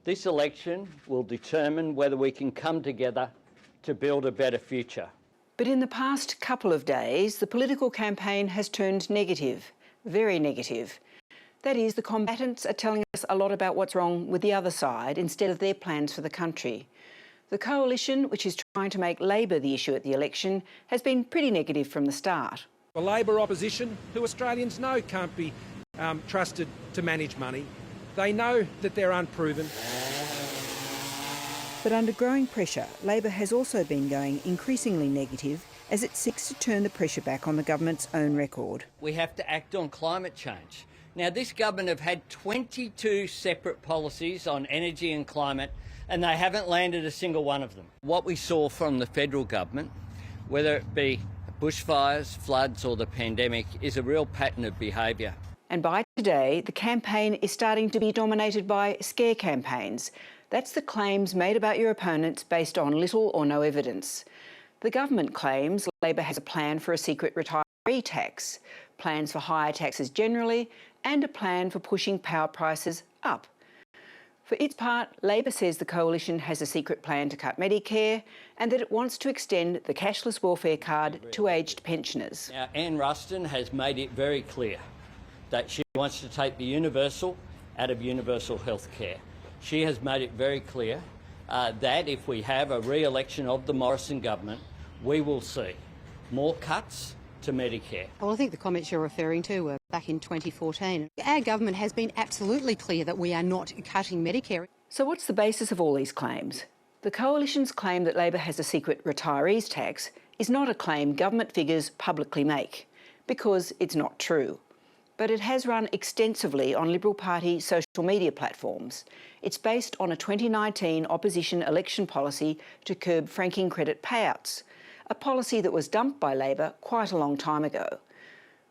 this election will determine whether we can come together to build a better future. But in the past couple of days, the political campaign has turned negative, very negative. That is, the combatants are telling us a lot about what's wrong with the other side instead of their plans for the country. The coalition, which is trying to make Labor the issue at the election, has been pretty negative from the start. The Labor opposition, who Australians know can't be trusted to manage money, they know that they're unproven. But under growing pressure, Labor has also been going increasingly negative as it seeks to turn the pressure back on the government's own record. We have to act on climate change. Now, this government have had 22 separate policies on energy and climate, and they haven't landed a single one of them. What we saw from the federal government, whether it be bushfires, floods or the pandemic, is a real pattern of behaviour. And by today, the campaign is starting to be dominated by scare campaigns. That's the claims made about your opponents based on little or no evidence. The government claims Labor has a plan for a secret retiree tax, plans for higher taxes generally, and a plan for pushing power prices up. For its part, Labor says the coalition has a secret plan to cut Medicare and that it wants to extend the cashless welfare card to aged pensioners. Now, Anne Ruston has made it very clear that she wants to take the universal out of universal health care. She has made it very clear that if we have a re-election of the Morrison government, we will see more cuts to Medicare. Well, I think the comments you're referring to were back in 2014. Our government has been absolutely clear that we are not cutting Medicare. So what's the basis of all these claims? The coalition's claim that Labor has a secret retirees tax is not a claim government figures publicly make, because it's not true. But it has run extensively on Liberal Party social media platforms. It's based on a 2019 opposition election policy to curb franking credit payouts, a policy that was dumped by Labor quite a long time ago.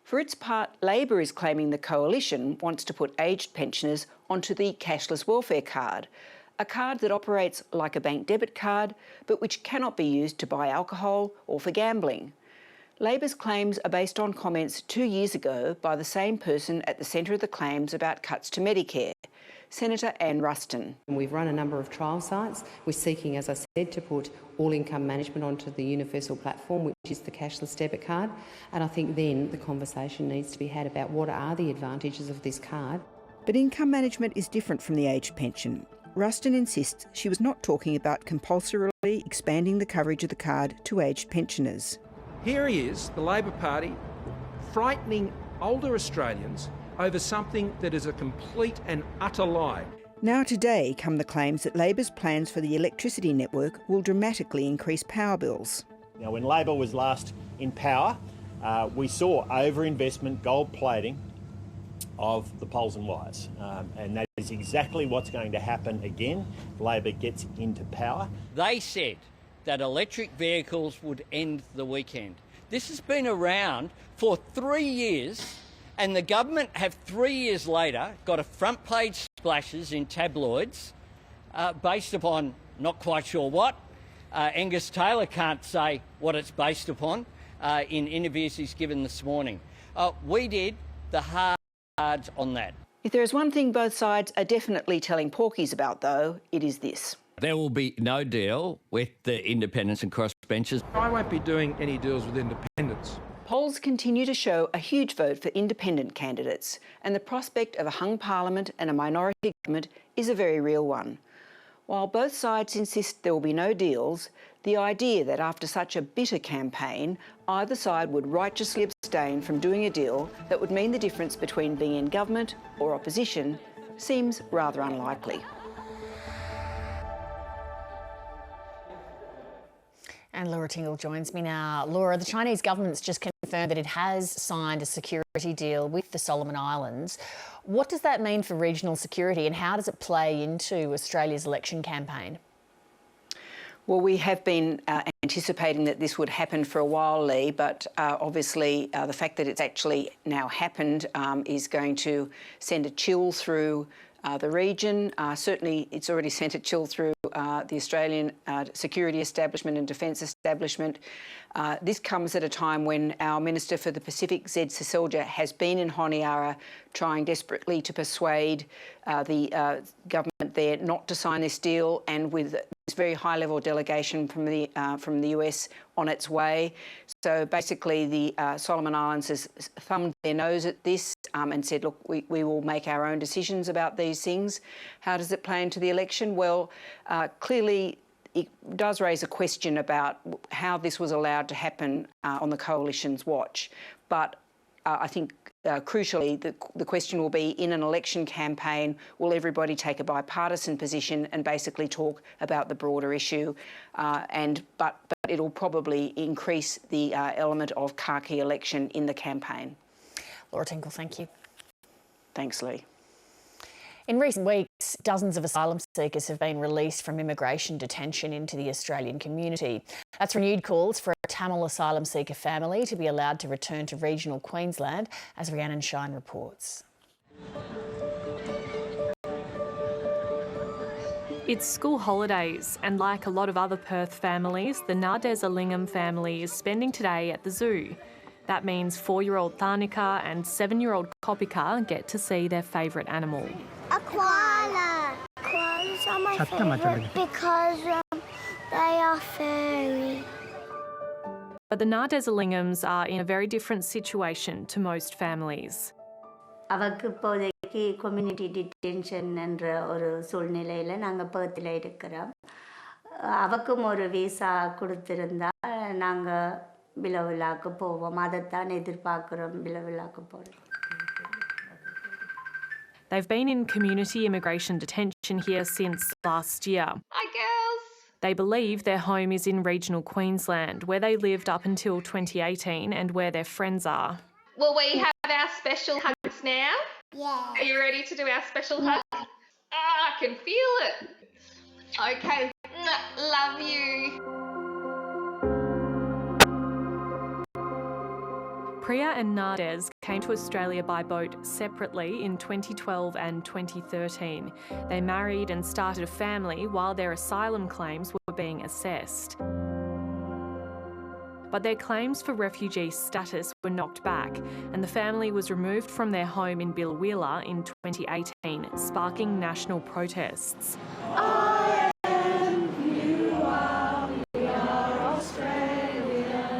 For its part, Labor is claiming the coalition wants to put aged pensioners onto the cashless welfare card, a card that operates like a bank debit card, but which cannot be used to buy alcohol or for gambling. Labor's claims are based on comments 2 years ago by the same person at the centre of the claims about cuts to Medicare, Senator Anne Ruston. We've run a number of trial sites. We're seeking, as I said, to put all income management onto the universal platform, which is the cashless debit card. And I think then the conversation needs to be had about what are the advantages of this card. But income management is different from the aged pension. Ruston insists she was not talking about compulsorily expanding the coverage of the card to aged pensioners. Here he is, the Labor Party, frightening older Australians over something that is a complete and utter lie. Now today come the claims that Labor's plans for the electricity network will dramatically increase power bills. Now, when Labor was last in power, we saw overinvestment, gold plating of the poles and wires. And that is exactly what's going to happen again if Labor gets into power. They said that electric vehicles would end the weekend. This has been around for 3 years, and the government have 3 years later got a front page splashes in tabloids based upon not quite sure what. Angus Taylor can't say what it's based upon in interviews he's given this morning. We did the hard on that. If there is one thing both sides are definitely telling porkies about, though, it is this. There will be no deal with the independents and crossbenchers. I won't be doing any deals with independents. Polls continue to show a huge vote for independent candidates, and the prospect of a hung parliament and a minority government is a very real one. While both sides insist there will be no deals, the idea that after such a bitter campaign, either side would righteously abstain from doing a deal that would mean the difference between being in government or opposition seems rather unlikely. And Laura Tingle joins me now. Laura, the Chinese government's just confirmed that it has signed a security deal with the Solomon Islands. What does that mean for regional security, and how does it play into Australia's election campaign? Well, we have been anticipating that this would happen for a while, Lee, but obviously the fact that it's actually now happened is going to send a chill through the region. Certainly it's already sent a chill through the Australian security establishment and defence establishment. This comes at a time when our Minister for the Pacific, Zed Seselja, has been in Honiara trying desperately to persuade the government there not to sign this deal, and with this very high-level delegation from the US on its way. So basically the Solomon Islands has thumbed their nose at this and said, look, we will make our own decisions about these things. How does it play into the election? Well, clearly it does raise a question about how this was allowed to happen on the coalition's watch. But I think crucially the question will be, in an election campaign, will everybody take a bipartisan position and basically talk about the broader issue? But it'll probably increase the element of khaki election in the campaign. Laura Tingle, thank you. Thanks, Lee. In recent weeks, dozens of asylum seekers have been released from immigration detention into the Australian community. That's renewed calls for a Tamil asylum seeker family to be allowed to return to regional Queensland, as Rhiannon Shine reports. It's school holidays, and like a lot of other Perth families, the Nardezalingam family is spending today at the zoo. That means 4-year-old Tharnika and 7-year-old Kopika get to see their favourite animal. A koala. Koalas are my favourite because they are furry. But the Nardezalingams are in a very different situation to most families. அவருக்கு இப்போதைக்கு community detention என்ற ஒரு சூழ்நிலையில் நாங்கள் பெர்த்தில் இருக்கிறோம். அவக்கும் ஒரு visa கொடுத்திருந்தா நாங்கள் பிலவிழாக்கு போவோம். அதைத்தான் எதிர்பார்க்குறோம், பிலவிழாக்கு போகிறோம். They've been in community immigration detention here since last year. Hi, girls. They believe their home is in regional Queensland, where they lived up until 2018 and where their friends are. Will we have our special hugs now? Yeah. Are you ready to do our special hug? Oh, I can feel it. Okay. Love you. Priya and Nardez came to Australia by boat separately in 2012 and 2013. They married and started a family while their asylum claims were being assessed. But their claims for refugee status were knocked back, and the family was removed from their home in Billawheeler in 2018, sparking national protests. I am, you are, we are Australian.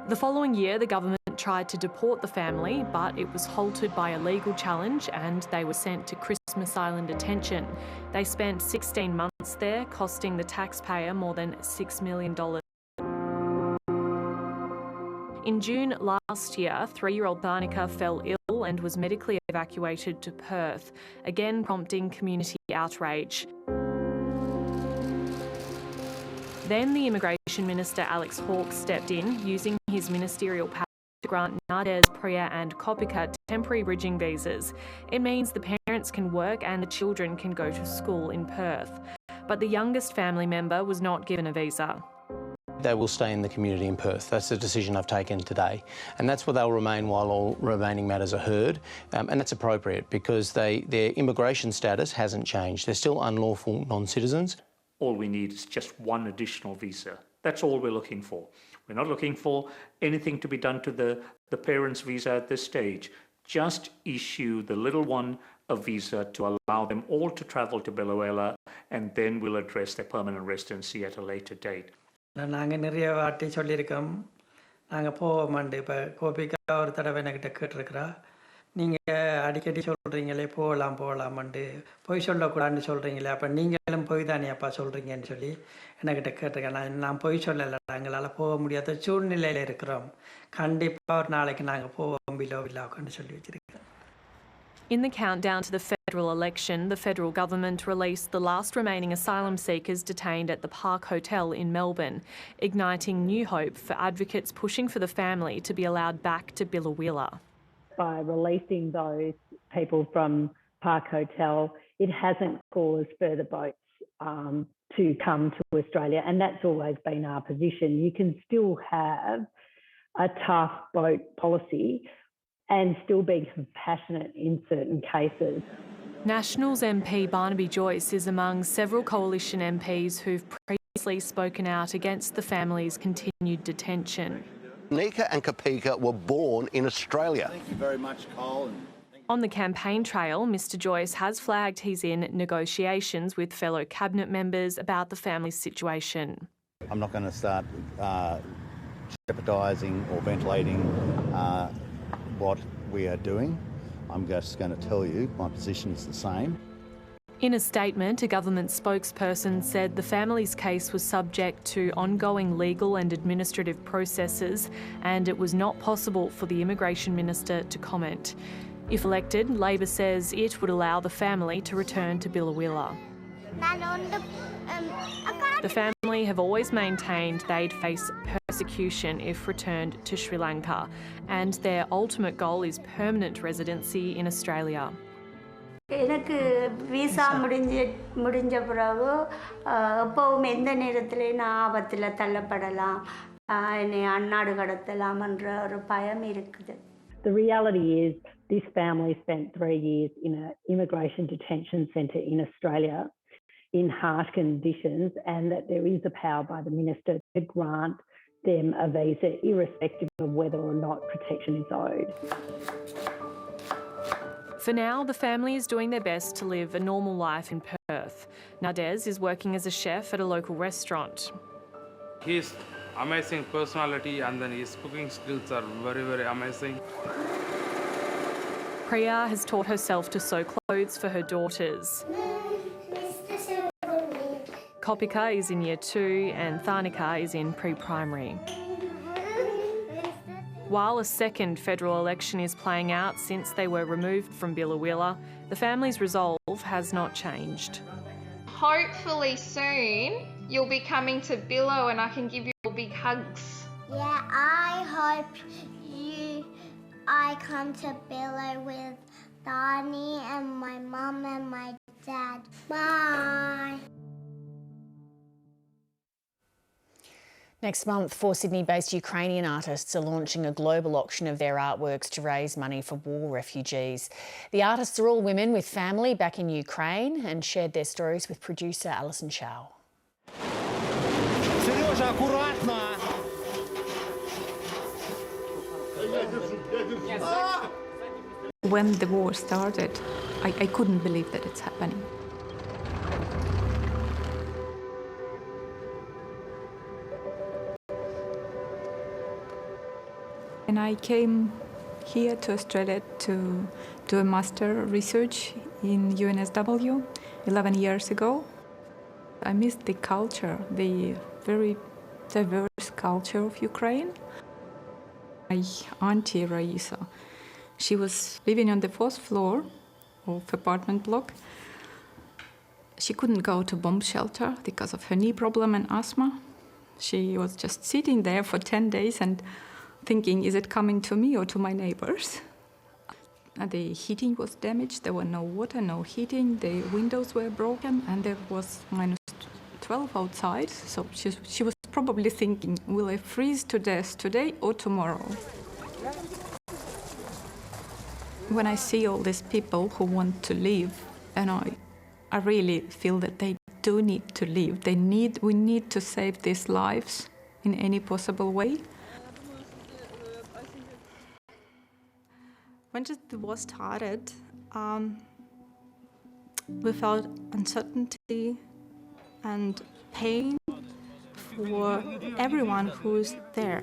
The following year, the government government tried to deport the family, but it was halted by a legal challenge and they were sent to Christmas Island detention. They spent 16 months there, costing the taxpayer more than $6 million. In June last year, 3-year-old Tharnika fell ill and was medically evacuated to Perth, again prompting community outrage. Then the Immigration Minister Alex Hawke stepped in, using his ministerial power to grant Nades, Priya and Kopika temporary bridging visas. It means the parents can work and the children can go to school in Perth. But the youngest family member was not given a visa. They will stay in the community in Perth. That's the decision I've taken today. And that's where they'll remain while all remaining matters are heard. And that's appropriate because their immigration status hasn't changed. They're still unlawful non-citizens. All we need is just one additional visa. That's all we're looking for. We're not looking for anything to be done to the parents' visa at this stage. Just issue the little one a visa to allow them all to travel to Biloela, and then we'll address their permanent residency at a later date. நாங்கள் நிறைய வாட்டி சொல்லியிருக்கோம். நாங்கள் போவோமாண்டு இப்போ கோபிக்கா ஒரு தடவை என்கிட்ட கேட்டிருக்கிறா. நீங்கள் அடிக்கடி சொல்கிறீங்களே போகலாமாண்டு போய் சொல்லக்கூடாதுன்னு சொல்கிறீங்களே, அப்போ நீங்களும் போய் தானே அப்பா சொல்கிறீங்கன்னு சொல்லி என்கிட்ட கேட்டிருக்கேன். நான் போய் சொல்லலை, எங்களால் போக முடியாத சூழ்நிலையில் இருக்கிறோம். கண்டிப்பாக ஒரு நாளைக்கு நாங்கள் போவோம் விழாவுக்குன்னு சொல்லி வச்சுருக்கேன். In the countdown to the federal election, the federal government released the last remaining asylum seekers detained at the Park Hotel in Melbourne, igniting new hope for advocates pushing for the family to be allowed back to Biloela. By releasing those people from Park Hotel, it hasn't caused further boats to come to Australia, and that's always been our position. You can still have a tough boat policy and still be compassionate in certain cases. Nationals MP Barnaby Joyce is among several coalition MPs who've previously spoken out against the family's continued detention. Nika and Kopika were born in Australia. Thank you very much, Cole. On the campaign trail, Mr Joyce has flagged he's in negotiations with fellow cabinet members about the family's situation. I'm not going to start jeopardising or ventilating what we are doing. I'm just going to tell you my position is the same. In a statement, a government spokesperson said the family's case was subject to ongoing legal and administrative processes and it was not possible for the Immigration Minister to comment. If elected, Labor says it would allow the family to return to Biloela. The family have always maintained they'd face persecution if returned to Sri Lanka, and their ultimate goal is permanent residency in Australia. எனக்கு visa முடிஞ்ச பிறகு எப்பவும் எந்த நேரத்தில் நான் ஆபத்தில் தள்ளப்படலாம், என்னை அந்நாடு கடத்தலாம்ன்ற ஒரு பயம் இருக்குது. The reality is this family spent 3 years in an immigration detention centre in Australia in harsh conditions, and that there is a power by the minister to grant them a visa irrespective of whether or not protection is owed. For now, the family is doing their best to live a normal life in Perth. Nades is working as a chef at a local restaurant. His amazing personality and then his cooking skills are very, very amazing. Priya has taught herself to sew clothes for her daughters. Kopika is in Year 2 and Tharnika is in pre-primary. While a second federal election is playing out since they were removed from Biloela, the family's resolve has not changed. Hopefully soon you'll be coming to Billo and I can give you big hugs. Yeah, I hope I come to Billo with Dani and my mum and my dad. Bye. Next month, 4 Sydney-based Ukrainian artists are launching a global auction of their artworks to raise money for war refugees. The artists are all women with family back in Ukraine and shared their stories with producer Alison Chow. When the war started, I couldn't believe that it's happening. And I came here to Australia to do a master research in UNSW 11 years ago. I missed the culture, the very diverse culture of Ukraine. My auntie Raisa, she was living on the 4th floor of apartment block. She couldn't go to bomb shelter because of her knee problem and asthma. She was just sitting there for 10 days and thinking, is it coming to me or to my neighbors? The heating was damaged, there were no water, no heating, the windows were broken, and there was -12 outside. So she was probably thinking, will I freeze to death today or tomorrow? When I see all these people who want to live, and I really feel that they do need to live. We need to save these lives in any possible way. When the war started, we felt uncertainty and pain for everyone who's there.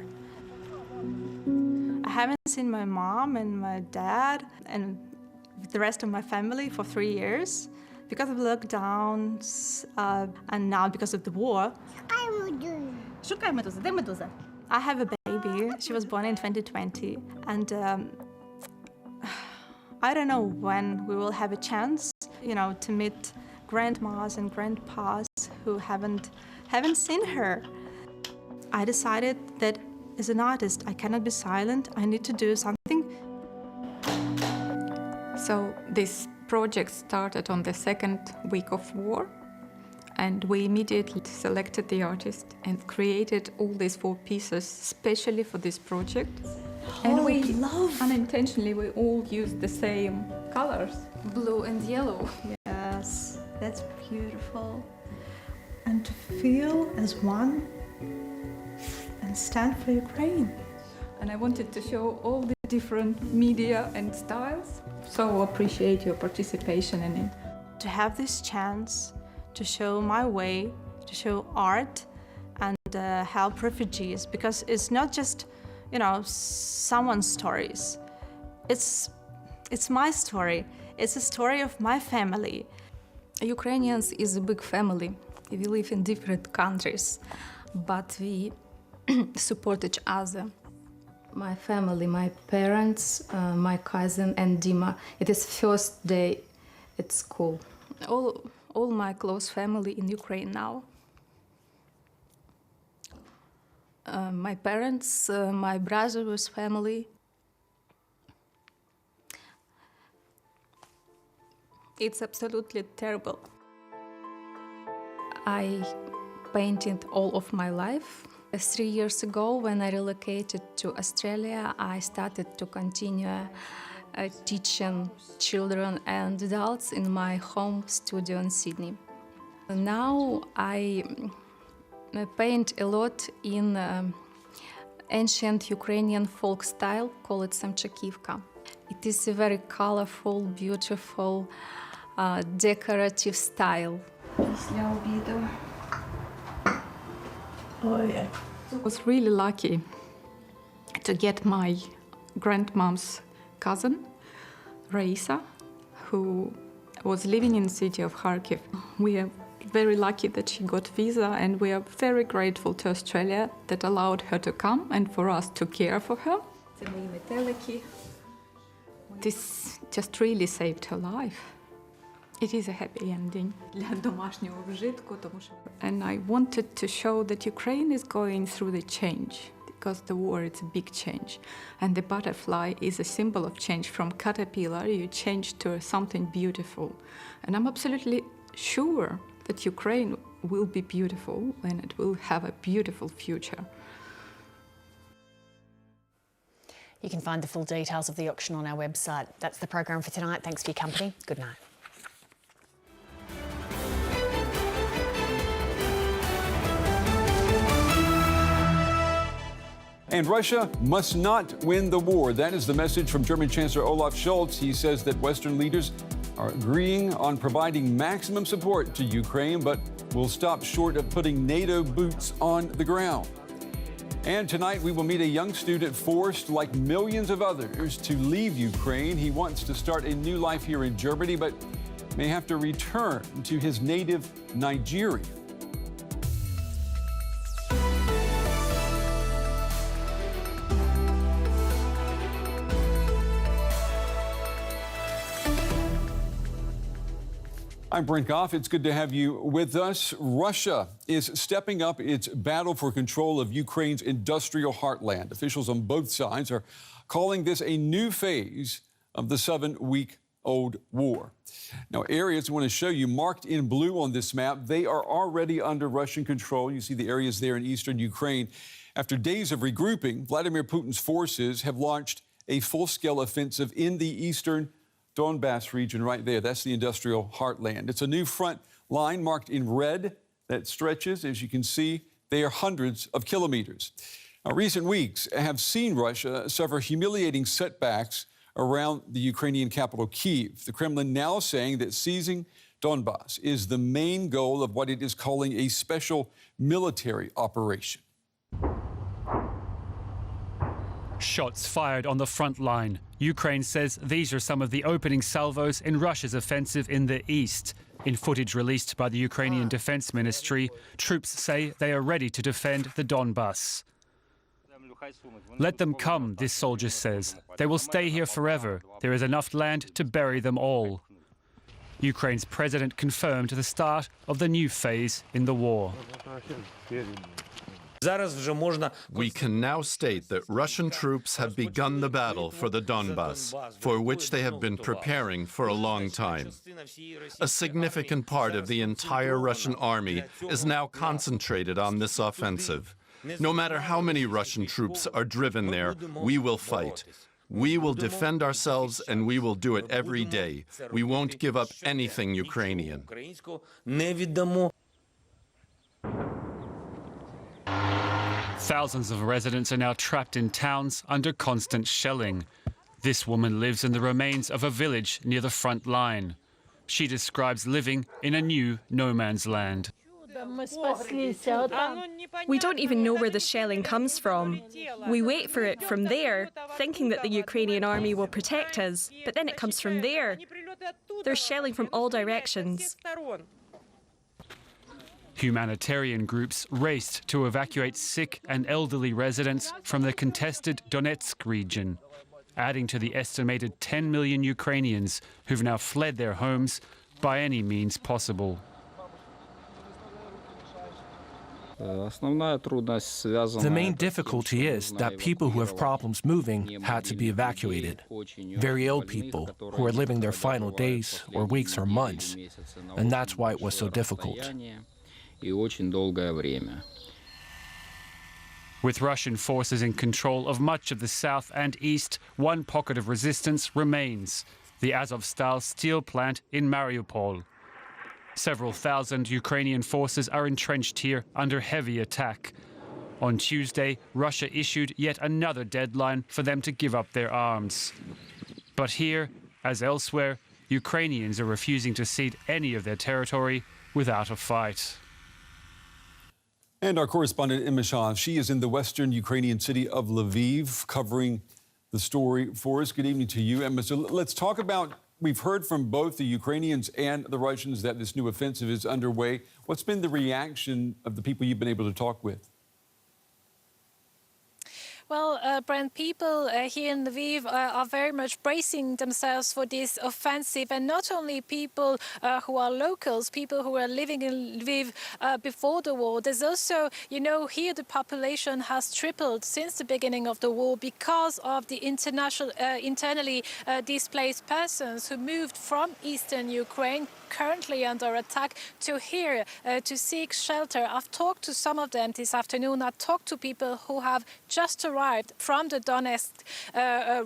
I haven't seen my mom and my dad and the rest of my family for 3 years because of lockdowns and now because of the war. I have a baby. She was born in 2020, and I don't know when we will have a chance, to meet grandmas and grandpas who haven't seen her. I decided that as an artist, I cannot be silent. I need to do something. So this project started on the 2nd week of war, and we immediately selected the artist and created all these 4 pieces specially for this project. And we unintentionally we all used the same colors, blue and yellow. Yes, that's beautiful. And to feel as one and stand for Ukraine. And I wanted to show all the different media and styles. So appreciate your participation in it. To have this chance to show my way, to show art and help refugees, because it's not just someone's stories. It's my story. It's a story of my family. Ukrainians is a big family. We live in different countries, but we support each other. My family, my parents, my cousin and Dima. It is first day at school. All my close family in Ukraine now. My parents, my brother's family. It's absolutely terrible. I painted all of my life. 3 years ago, when I relocated to Australia, I started to continue teaching children and adults in my home studio in Sydney. Now I paint a lot in ancient Ukrainian folk style, call it Samchakivka. It is a very colorful, beautiful, decorative style. Oh yeah. I was really lucky to get my grandmom's cousin, Raisa, who was living in the city of Kharkiv. We are very lucky that she got visa, and we are very grateful to Australia that allowed her to come and for us to care for her. This just really saved her life. It is a happy ending. And I wanted to show that Ukraine is going through the change, because the war is a big change. And the butterfly is a symbol of change. From caterpillar, you change to something beautiful. And I'm absolutely sure that Ukraine will be beautiful and it will have a beautiful future. You can find the full details of the auction on our website. That's the program for tonight. Thanks for your company. Good night. And Russia must not win the war. That is the message from German Chancellor Olaf Scholz. He says that Western leaders are agreeing on providing maximum support to Ukraine, but will stop short of putting NATO boots on the ground. And tonight we will meet a young student forced, like millions of others, to leave Ukraine. He wants to start a new life here in Germany, but may have to return to his native Nigeria. I'm Brent Goff. It's good to have you with us. Russia is stepping up its battle for control of Ukraine's industrial heartland. Officials on both sides are calling this a new phase of the 7-week-old war. Now, areas I want to show you marked in blue on this map, they are already under Russian control. You see the areas there in eastern Ukraine. After days of regrouping, Vladimir Putin's forces have launched a full-scale offensive in the eastern Donbass region right there. That's the industrial heartland. It's a new front line marked in red that stretches, as you can see, they are hundreds of kilometers. Now, recent weeks have seen Russia suffer humiliating setbacks around the Ukrainian capital, Kyiv. The Kremlin now saying that seizing Donbass is the main goal of what it is calling a special military operation. Shots fired on the front line. Ukraine says these are some of the opening salvos in Russia's offensive in the east. In footage released by the Ukrainian Defense Ministry, troops say they are ready to defend the Donbass. Let them come, this soldier says. They will stay here forever. There is enough land to bury them all. Ukraine's president confirmed the start of the new phase in the war. We can now state that Russian troops have begun the battle for the Donbass, for which they have been preparing for a long time. A significant part of the entire Russian army is now concentrated on this offensive. No matter how many Russian troops are driven there, we will fight. We will defend ourselves, and we will do it every day. We won't give up anything Ukrainian. Thousands of residents are now trapped in towns under constant shelling. This woman lives in the remains of a village near the front line. She describes living in a new no man's land. We don't even know where the shelling comes from. We wait for it from there, thinking that the Ukrainian army will protect us, but then it comes from there. There's shelling from all directions. Humanitarian groups raced to evacuate sick and elderly residents from the contested Donetsk region, adding to the estimated 10 million Ukrainians who've now fled their homes by any means possible. The main difficulty is that people who have problems moving had to be evacuated. Very ill people who are living their final days or weeks or months, and that's why it was so difficult. With Russian forces in control of much of the south and east, one pocket of resistance remains, the Azovstal steel plant in Mariupol. Several thousand Ukrainian forces are entrenched here under heavy attack. On Tuesday, Russia issued yet another deadline for them to give up their arms. But here, as elsewhere, Ukrainians are refusing to cede any of their territory without a fight. And our correspondent Emma Shah, she is in the western Ukrainian city of Lviv, covering the story for us. Good evening to you, Emma. So let's talk about, we've heard from both the Ukrainians and the Russians that this new offensive is underway. What's been the reaction of the people you've been able to talk with? Well, Brent, people here in Lviv are very much bracing themselves for this offensive, and not only people who are locals, people who are living in Lviv before the war. There's also, you know, here the population has tripled since the beginning of the war because of the internally displaced persons who moved from eastern Ukraine, currently under attack, to here to seek shelter. I've talked to some of them this afternoon. I talked to people who have just arrived from the Donetsk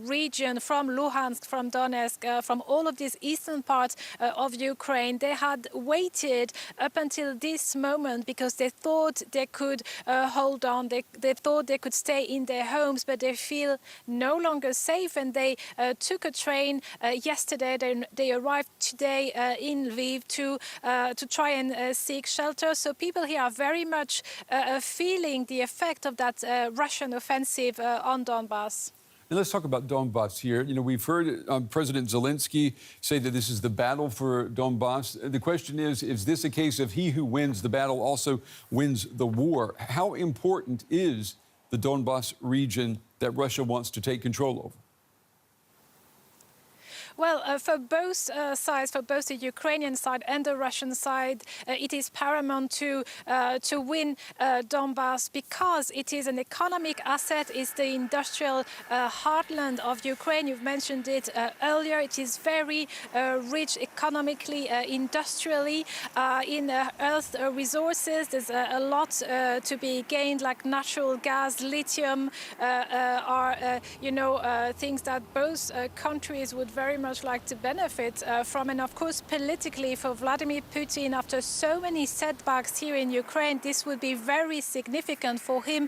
region, from Luhansk, from Donetsk, from all of these eastern parts of Ukraine. They had waited up until this moment because they thought they could hold on. They thought they could stay in their homes, but they feel no longer safe. And they took a train yesterday. They arrived today in Lviv to try and seek shelter. So people here are very much feeling the effect of that Russian offensive on Donbass. And let's talk about Donbass here. You know, we've heard President Zelensky say that this is the battle for Donbass. The question is this a case of he who wins the battle also wins the war? How important is the Donbass region that Russia wants to take control over? Well, for both sides, for both the Ukrainian side and the Russian side, it is paramount to win Donbass because it is an economic asset. It's the industrial heartland of Ukraine. You've mentioned it earlier. It is very rich economically, industrially, in earth resources. There's a lot to be gained, like natural gas, lithium, are things that both countries would very much like to benefit from. And of course, politically, for Vladimir Putin, after so many setbacks here in Ukraine, this would be very significant for him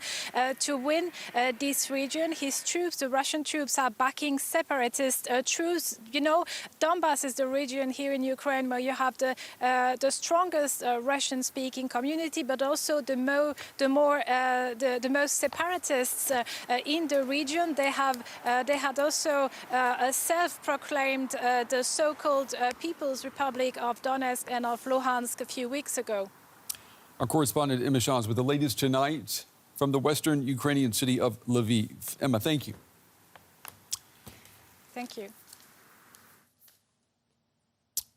to win this region. His troops, the Russian troops, are backing separatist troops. You know, Donbass is the region here in Ukraine where you have the strongest Russian-speaking community, but also the most separatists in the region. They had also a self-proclaimed the so-called People's Republic of Donetsk and of Luhansk a few weeks ago. Our correspondent Emma Shahs with the latest tonight from the western Ukrainian city of Lviv. Emma, thank you. Thank you.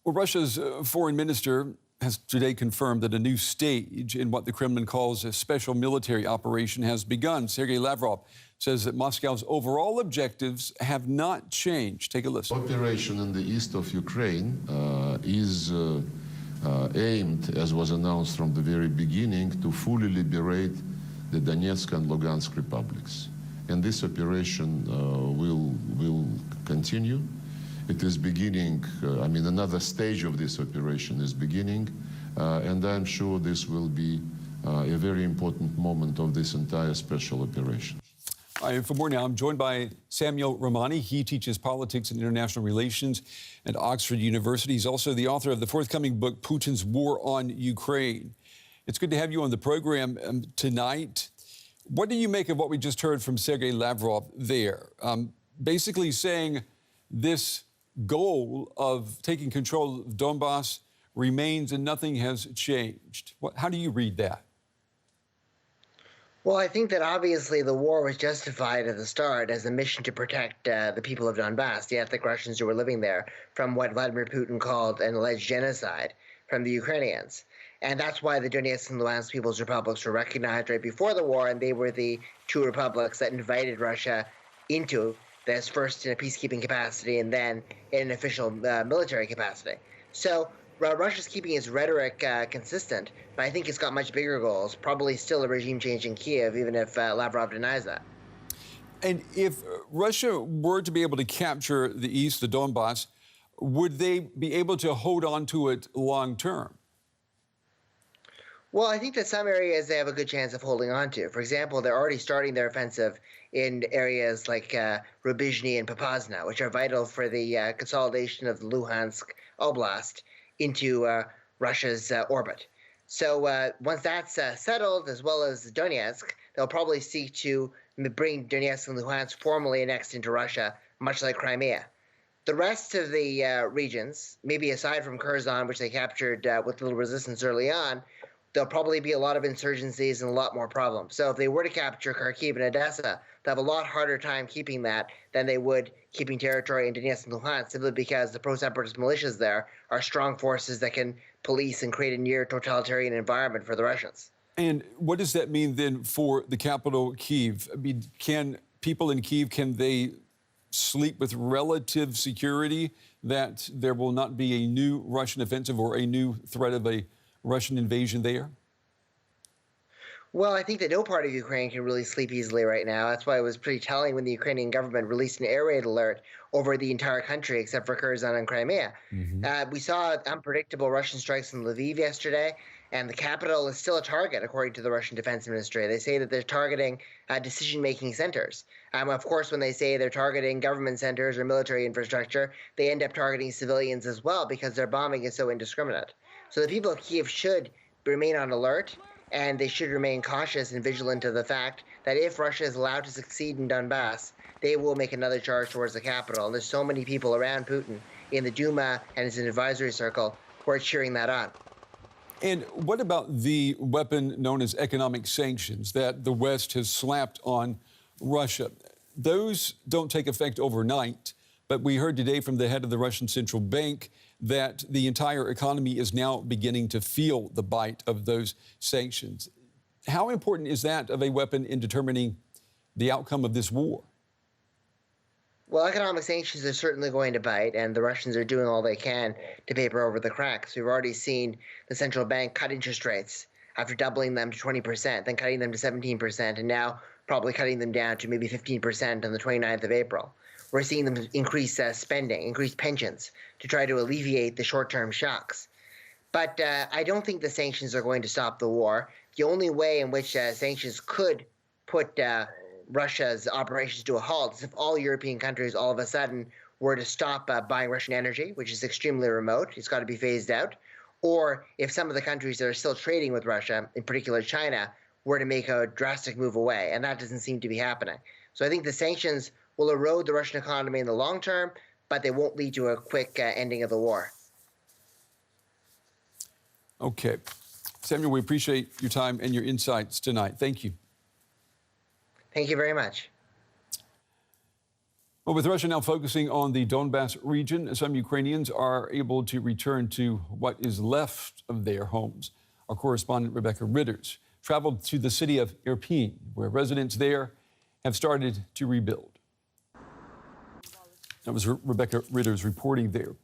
Well, Russia's foreign minister has today confirmed that a new stage in what the Kremlin calls a special military operation has begun. Sergei Lavrov says that Moscow's overall objectives have not changed. Take a listen. Operation in the east of Ukraine is aimed, as was announced from the very beginning, to fully liberate the Donetsk and Lugansk republics. And this operation will continue. It is beginning, another stage of this operation is beginning, and I'm sure this will be a very important moment of this entire special operation. For more now, I'm joined by Samuel Romani. He teaches politics and international relations at Oxford University. He's also the author of the forthcoming book, Putin's War on Ukraine. It's good to have you on the program tonight. What do you make of what we just heard from Sergei Lavrov there? Basically saying this goal of taking control of Donbass remains and nothing has changed. How do you read that? Well, I think that obviously the war was justified at the start as a mission to protect the people of Donbass, the ethnic Russians who were living there, from what Vladimir Putin called an alleged genocide from the Ukrainians. And that's why the Donetsk and Luhansk People's Republics were recognized right before the war, and they were the two republics that invited Russia into this, first in a peacekeeping capacity and then in an official military capacity. So Russia's keeping its rhetoric consistent, but I think it's got much bigger goals, probably still a regime change in Kiev, even if Lavrov denies that. And if Russia were to be able to capture the east, the Donbass, would they be able to hold on to it long term? Well, I think that some areas they have a good chance of holding on to. For example, they're already starting their offensive in areas like Rubizhny and Popasna, which are vital for the consolidation of the Luhansk Oblast into Russia's orbit. So once that's settled, as well as Donetsk, they'll probably seek to bring Donetsk and Luhansk formally annexed into Russia, much like Crimea. The rest of the regions, maybe aside from Kherson, which they captured with little resistance early on, there'll probably be a lot of insurgencies and a lot more problems. So if they were to capture Kharkiv and Odessa, they'll have a lot harder time keeping that than they would keeping territory in Donetsk and Luhansk, simply because the pro-separatist militias there are strong forces that can police and create a near-totalitarian environment for the Russians. And what does that mean then for the capital, Kyiv? I mean, can people in Kyiv, can they sleep with relative security that there will not be a new Russian offensive or a new threat of a Russian invasion there? Well, I think that no part of Ukraine can really sleep easily right now. That's why it was pretty telling when the Ukrainian government released an air raid alert over the entire country except for Kherson and Crimea. We saw unpredictable Russian strikes in Lviv yesterday, And the capital is still a target, according to the Russian Defense Ministry. They say that they're targeting decision-making centers. Of course, when they say they're targeting government centers or military infrastructure, they end up targeting civilians as well because their bombing is so indiscriminate. So the people of Kiev should remain on alert, and they should remain cautious and vigilant of the fact that if Russia is allowed to succeed in Donbass, they will make another charge towards the capital. And there's so many people around Putin in the Duma and his advisory circle who are cheering that on. And what about the weapon known as economic sanctions that the West has slapped on Russia? Those don't take effect overnight, but we heard today from the head of the Russian central bank that the entire economy is now beginning to feel the bite of those sanctions. How important is that of a weapon in determining the outcome of this war? Well, economic sanctions are certainly going to bite, and the Russians are doing all they can to paper over the cracks. We've already seen the central bank cut interest rates after doubling them to 20%, then cutting them to 17%, and now probably cutting them down to maybe 15% on the 29th of April. We're seeing them increase spending, increase pensions to try to alleviate the short-term shocks. But I don't think the sanctions are going to stop the war. The only way in which sanctions could put Russia's operations to a halt is if all European countries all of a sudden were to stop buying Russian energy, which is extremely remote. It's got to be phased out. Or if some of the countries that are still trading with Russia, in particular China, were to make a drastic move away. And that doesn't seem to be happening. So I think the sanctions will erode the Russian economy in the long term, but they won't lead to a quick ending of the war. Okay. Samuel, we appreciate your time and your insights tonight. Thank you. Thank you very much. Well, with Russia now focusing on the Donbass region, some Ukrainians are able to return to what is left of their homes. Our correspondent, Rebecca Ritters, traveled to the city of Irpin, where residents there have started to rebuild. That was Rebecca Ritters reporting there.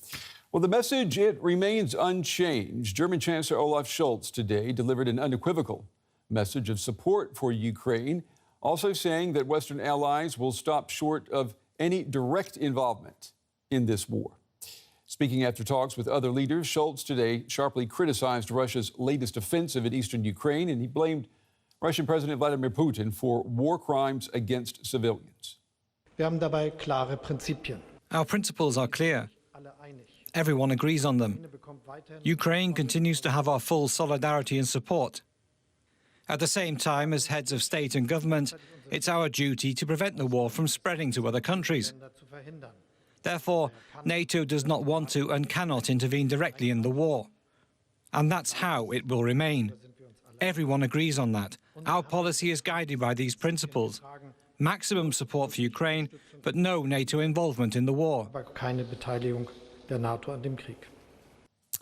Well, the message, it remains unchanged. German Chancellor Olaf Scholz today delivered an unequivocal message of support for Ukraine, also saying that Western allies will stop short of any direct involvement in this war. Speaking after talks with other leaders, Scholz today sharply criticized Russia's latest offensive in eastern Ukraine, and he blamed Russian President Vladimir Putin for war crimes against civilians. Our principles are clear. Everyone agrees on them. Ukraine continues to have our full solidarity and support. At the same time, as heads of state and government, it's our duty to prevent the war from spreading to other countries. Therefore, NATO does not want to and cannot intervene directly in the war. And that's how it will remain. Everyone agrees on that. Our policy is guided by these principles. Maximum support for Ukraine, but no NATO involvement in the war. All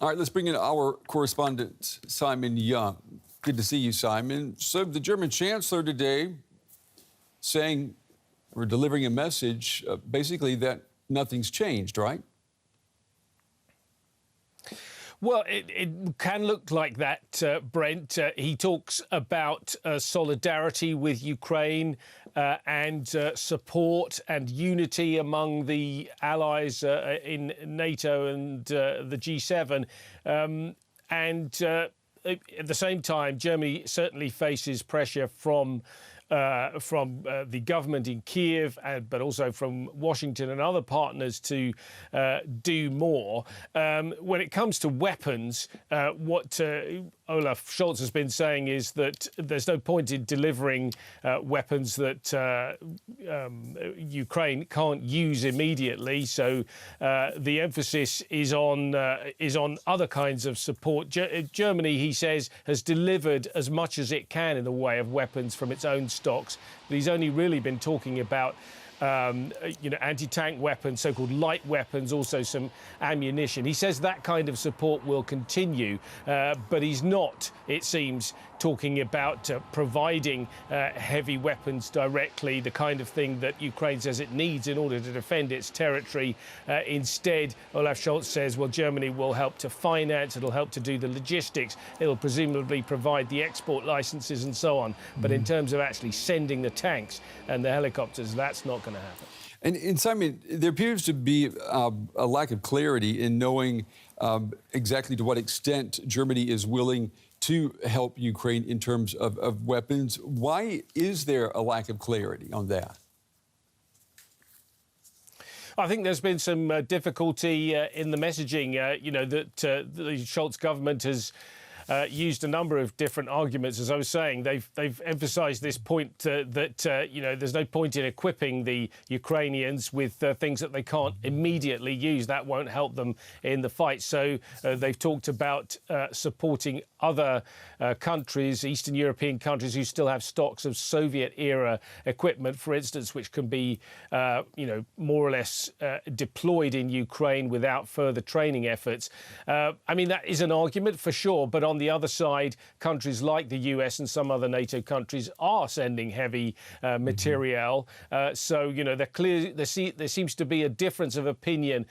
right, let's bring in our correspondent, Simon Young. Good to see you, Simon. So the German Chancellor today saying, or delivering a message, basically that nothing's changed, right? Well, it can look like that, Brent. He talks about solidarity with Ukraine and support and unity among the allies in NATO and the G7. At the same time, Germany certainly faces pressure from the government in Kiev, but also from Washington and other partners to do more. When it comes to weapons, what Olaf Scholz has been saying is that there's no point in delivering weapons that Ukraine can't use immediately. So the emphasis is on other kinds of support. Germany, he says, has delivered as much as it can in the way of weapons from its own stocks. But he's only really been talking about anti-tank weapons, so-called light weapons, also some ammunition. He says that kind of support will continue, but he's not, it seems, talking about providing heavy weapons directly, the kind of thing that Ukraine says it needs in order to defend its territory. Instead, Olaf Scholz says, well, Germany will help to finance, it'll help to do the logistics, it'll presumably provide the export licenses and so on. But in terms of actually sending the tanks and the helicopters, that's not going to happen. And Simon, there appears to be a lack of clarity in knowing exactly to what extent Germany is willing to help Ukraine in terms of weapons. Why is there a lack of clarity on that? I think there's been some difficulty in the messaging, that the Scholz government has used a number of different arguments. As I was saying, they've emphasised this point that there's no point in equipping the Ukrainians with things that they can't immediately use. That won't help them in the fight. So they've talked about supporting other countries, Eastern European countries, who still have stocks of Soviet-era equipment, for instance, which can be, more or less deployed in Ukraine without further training efforts. That is an argument for sure, but on the other side, countries like the US and some other NATO countries are sending heavy materiel. So, there seems to be a difference of opinion